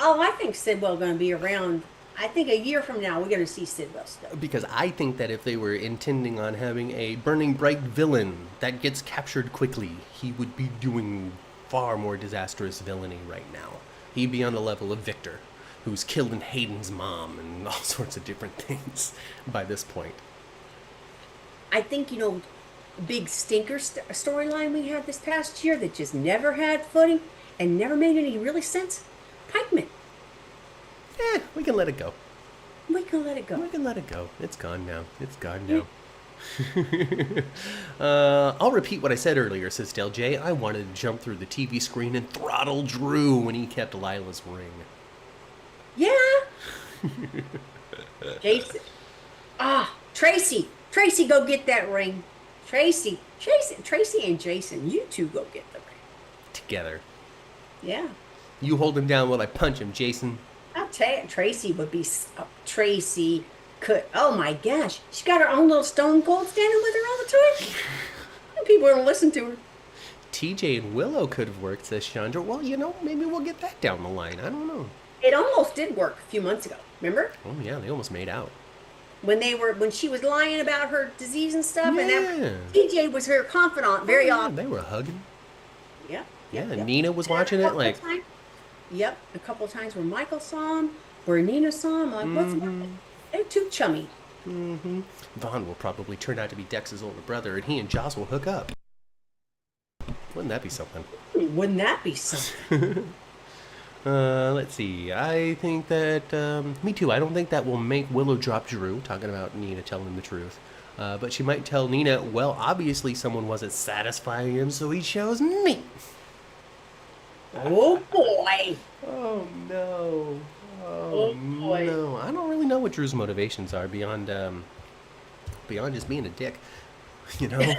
Oh, I think Sidwell's going to be around. I think a year from now, we're going to see Sidwell stuff. Because I think that if they were intending on having a burning bright villain that gets captured quickly, he would be doing far more disastrous villainy right now. He'd be on the level of Victor, who's killing Hayden's mom and all sorts of different things by this point. I think, big stinker storyline we had this past year that just never had footing and never made any really sense. Pikeman. We can let it go. We can let it go. We can let it go. It's gone now. It's gone now. I'll repeat what I said earlier, says Del J. I wanted to jump through the TV screen and throttle Drew when he kept Lila's ring. Yeah. Jason. Tracy. Tracy, go get that ring. Tracy and Jason, you two go get the ring. Together. Yeah. You hold him down while I punch him, Jason. I'll tell you, Tracy would be. Tracy could. Oh my gosh, she got her own little Stone Cold standing with her all the time. And people don't listen to her. TJ and Willow could have worked, says Chandra. Well, maybe we'll get that down the line. I don't know. It almost did work a few months ago. Remember Oh yeah, they almost made out. when she was lying about her disease and stuff, Yeah. and that TJ was her confidant very Yeah, often. they were hugging. Yeah. Yeah, Yep. Nina was watching A it couple like, times- Yep, a couple of times where Michael saw him, where Nina saw him. Like, what's they're too chummy. Vaughn will probably turn out to be Dex's older brother, and he and Joss will hook up. Wouldn't that be something? Wouldn't that be something? Let's see. I think that, me too. I don't think that will make Willow drop Drew, talking about Nina telling the truth. But she might tell Nina, well, obviously someone wasn't satisfying him, so he chose me. Oh boy. Oh no. Oh Oh boy. no. I don't really know what Drew's motivations are beyond just being a dick. You know?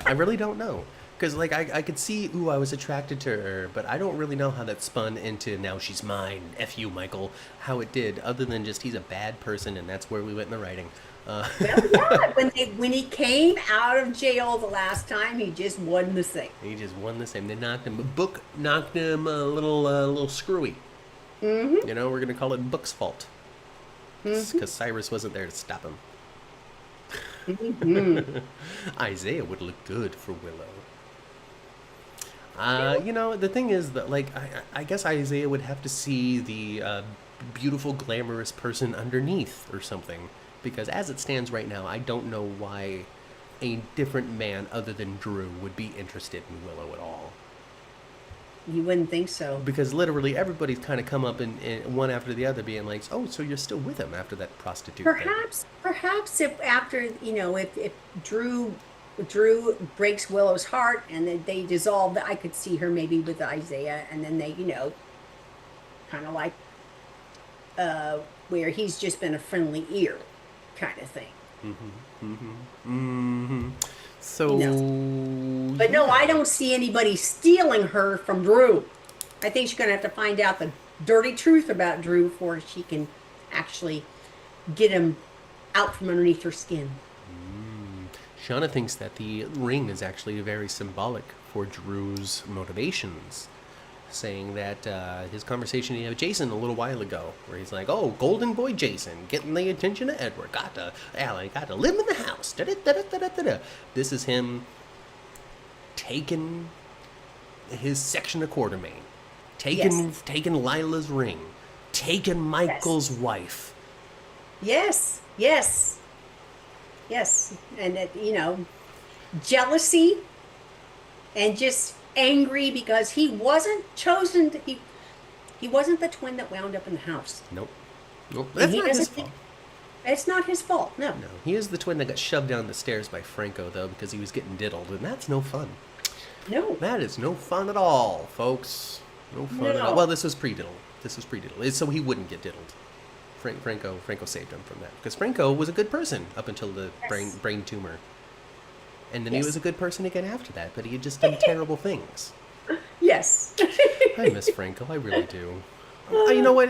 I really don't know. Because, like, I could see, ooh, I was attracted to her, but I don't really know how that spun into now she's mine, F you, Michael, how it did, other than just he's a bad person, and that's where we went in the writing. Well, yeah. When he came out of jail the last time, he just won the thing. He just won the same. They knocked him, Book knocked him a little screwy. Mm-hmm. You know, we're going to call it Book's fault. Because Mm-hmm. Cyrus wasn't there to stop him. Mm-hmm. Isaiah would look good for Willow. You know, the thing is that, like, I guess Isaiah would have to see the beautiful, glamorous person underneath or something. Because as it stands right now, I don't know why a different man other than Drew would be interested in Willow at all. You wouldn't think so. Because literally everybody's kind of come up in one after the other being like, oh, so you're still with him after that prostitute thing. Perhaps if after, if Drew breaks Willow's heart and then they dissolve, I could see her maybe with Isaiah, and then they, kind of like where he's just been a friendly ear kind of thing. So, But no, I don't see anybody stealing her from Drew. I think she's gonna have to find out the dirty truth about Drew before she can actually get him out from underneath her skin. Shauna thinks that the ring is actually very symbolic for Drew's motivations, saying that his conversation he had with Jason a little while ago, where he's like, "Oh, Golden Boy Jason, getting the attention of Edward, got to live in the house." Da-da-da-da-da-da-da. This is him taking his section of Quartermain, taking Lila's ring, taking Michael's wife. Yes, yes, yes, and jealousy and just angry because he wasn't chosen to he wasn't the twin that wound up in the house. Nope. Nope. And That's he not his doesn't fault. It's not his fault. No. No, he is the twin that got shoved down the stairs by Franco, though, because he was getting diddled, and that's no fun. No. That is no fun at all, folks. No fun at all. No. Well, this was pre-diddle. It's so he wouldn't get diddled. Franco saved him from that, because Franco was a good person up until the brain tumor. And then he was a good person again after that, but he had just done terrible things. Yes. I miss Franco, I really do. You know what?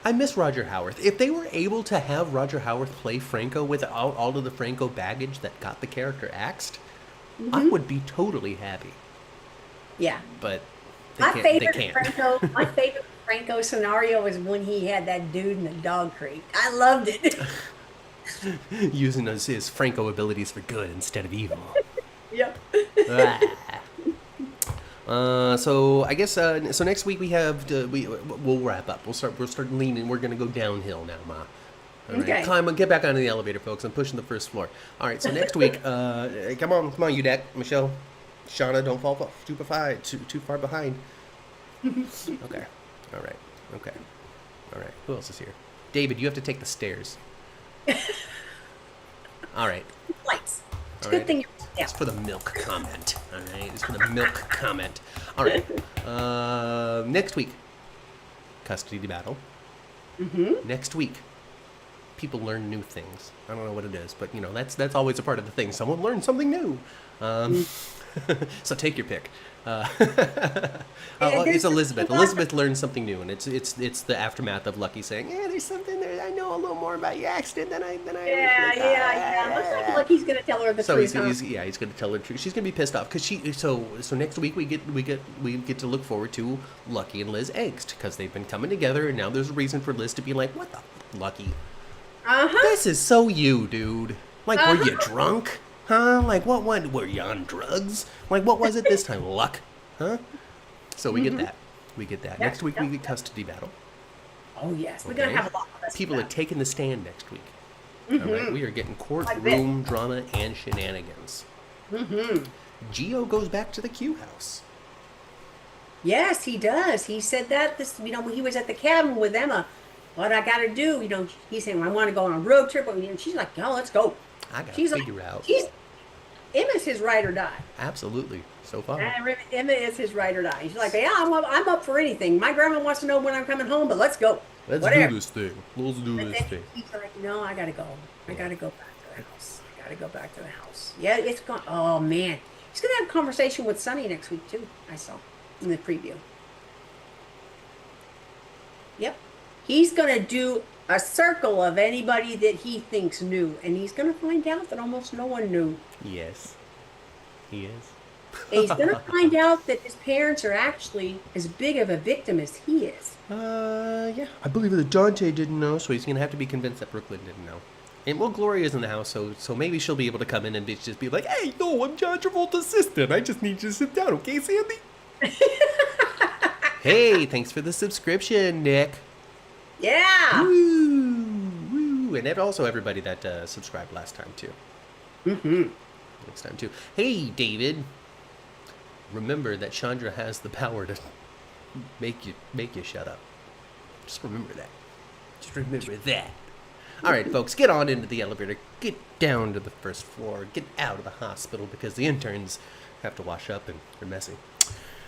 I miss Roger Howarth. If they were able to have Roger Howarth play Franco without all of the Franco baggage that got the character axed, I would be totally happy. Yeah. But My they favorite can't. My favorite Franco scenario was when he had that dude in the dog crate. I loved it. Using his Franco abilities for good instead of evil. Yep. So I guess so next week we have we'll wrap up. We'll start leaning. We're gonna go downhill now, Ma. All right, Okay. get back onto the elevator, folks. I'm pushing the first floor. All right, so next week, come on, Udak, Michelle, Shauna, don't fall too far behind. Okay, all right, okay, all right. Who else is here? David, you have to take the stairs. All right. Lights. It's a All good right. thing you're It's for the milk comment. All right. It's for the milk comment. All right. Next week, custody battle. Next week, people learn new things. I don't know what it is, but that's always a part of the thing. Someone learns something new. So take your pick. It's Elizabeth. Elizabeth learns something new, and it's the aftermath of Lucky saying, "Yeah, there's something there. I know a little more about your accident than I." Yeah. Looks like Lucky's gonna tell her the So truth. he's going to tell her the truth. She's going to be pissed off because so next week we get to look forward to Lucky and Liz angst because they've been coming together, and now there's a reason for Liz to be like, "What the Lucky? This is so you, dude. Like, were you drunk? Huh? Like, what were you on drugs? Like, what was it this time? Luck? Huh?" So we get that. We get that. Next week we get custody battle. Oh yes, we're gonna have a lot of this. People are taking the stand next week. All right, we are getting courtroom drama and shenanigans. Gio goes back to the Q house. Yes, he does. He said that when he was at the cabin with Emma. What I got to do, he's saying, I want to go on a road trip. But she's like, "No, let's go." I gotta She's like, figure out. she's Emma's his ride or die. Absolutely. So far. Emma is his ride or die. She's like, yeah, I'm up for anything. My grandma wants to know when I'm coming home, but let's go. Let's do Whatever. this thing. Let's do But this then thing. he's like, no, I gotta go. I Yeah. gotta go back to the house. I gotta go back to the house. Yeah, it's gone. Oh man, he's gonna have a conversation with Sonny next week too. I saw in the preview. Yep, he's gonna do a circle of anybody that he thinks knew, and he's gonna find out that almost no one knew. Yes. He is. And he's gonna find out that his parents are actually as big of a victim as he is. Yeah. I believe that Dante didn't know, so he's gonna have to be convinced that Brooklyn didn't know. And well, Gloria's in the house, so maybe she'll be able to come in and just be like, "Hey, no, I'm John Travolta's sister. I just need you to sit down, okay, Sandy?" Hey, thanks for the subscription, Nick. Yeah. Woo, woo, and also everybody that subscribed last time too. Mm-hmm. Next time too. Hey, David. Remember that Chandra has the power to make you shut up. Just remember that. Just remember that. All right, folks, get on into the elevator. Get down to the first floor. Get out of the hospital because the interns have to wash up and they're messy.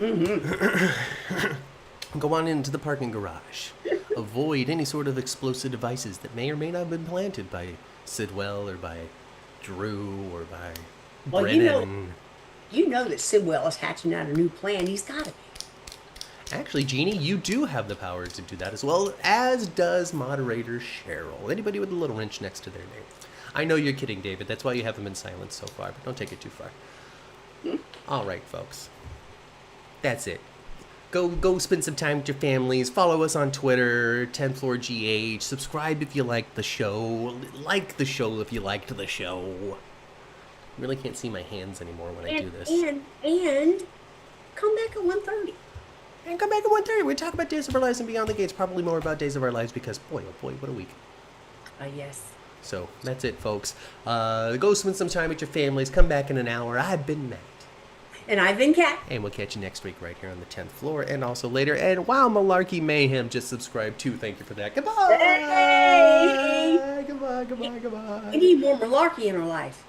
Mm-hmm. Go on into the parking garage. Avoid any sort of explosive devices that may or may not have been planted by Sidwell or by Drew or by Well, Brennan. you know that Sidwell is hatching out a new plan. He's got to be. Actually, Jeannie, you do have the power to do that as well, as does moderator Cheryl. Anybody with a little wrench next to their name. I know you're kidding, David. That's why you have them in silence so far, but don't take it too far. All right, folks. That's it. Go spend some time with your families. Follow us on Twitter, 10th Floor GH. Subscribe if you like the show. Like the show if you liked the show. I really can't see my hands anymore when I do this. And come back at 1:30. And come back at 1:30. We talk about Days of Our Lives and Beyond the Gates. Probably more about Days of Our Lives because, boy, oh boy, what a week. Yes. So, that's it, folks. Go spend some time with your families. Come back in an hour. I've been Matt. And I've been Kat. And we'll catch you next week right here on the 10th floor and also later. And wow, Malarkey Mayhem just subscribed too. Thank you for that. Goodbye. Hey! Goodbye. We need more malarkey in our life.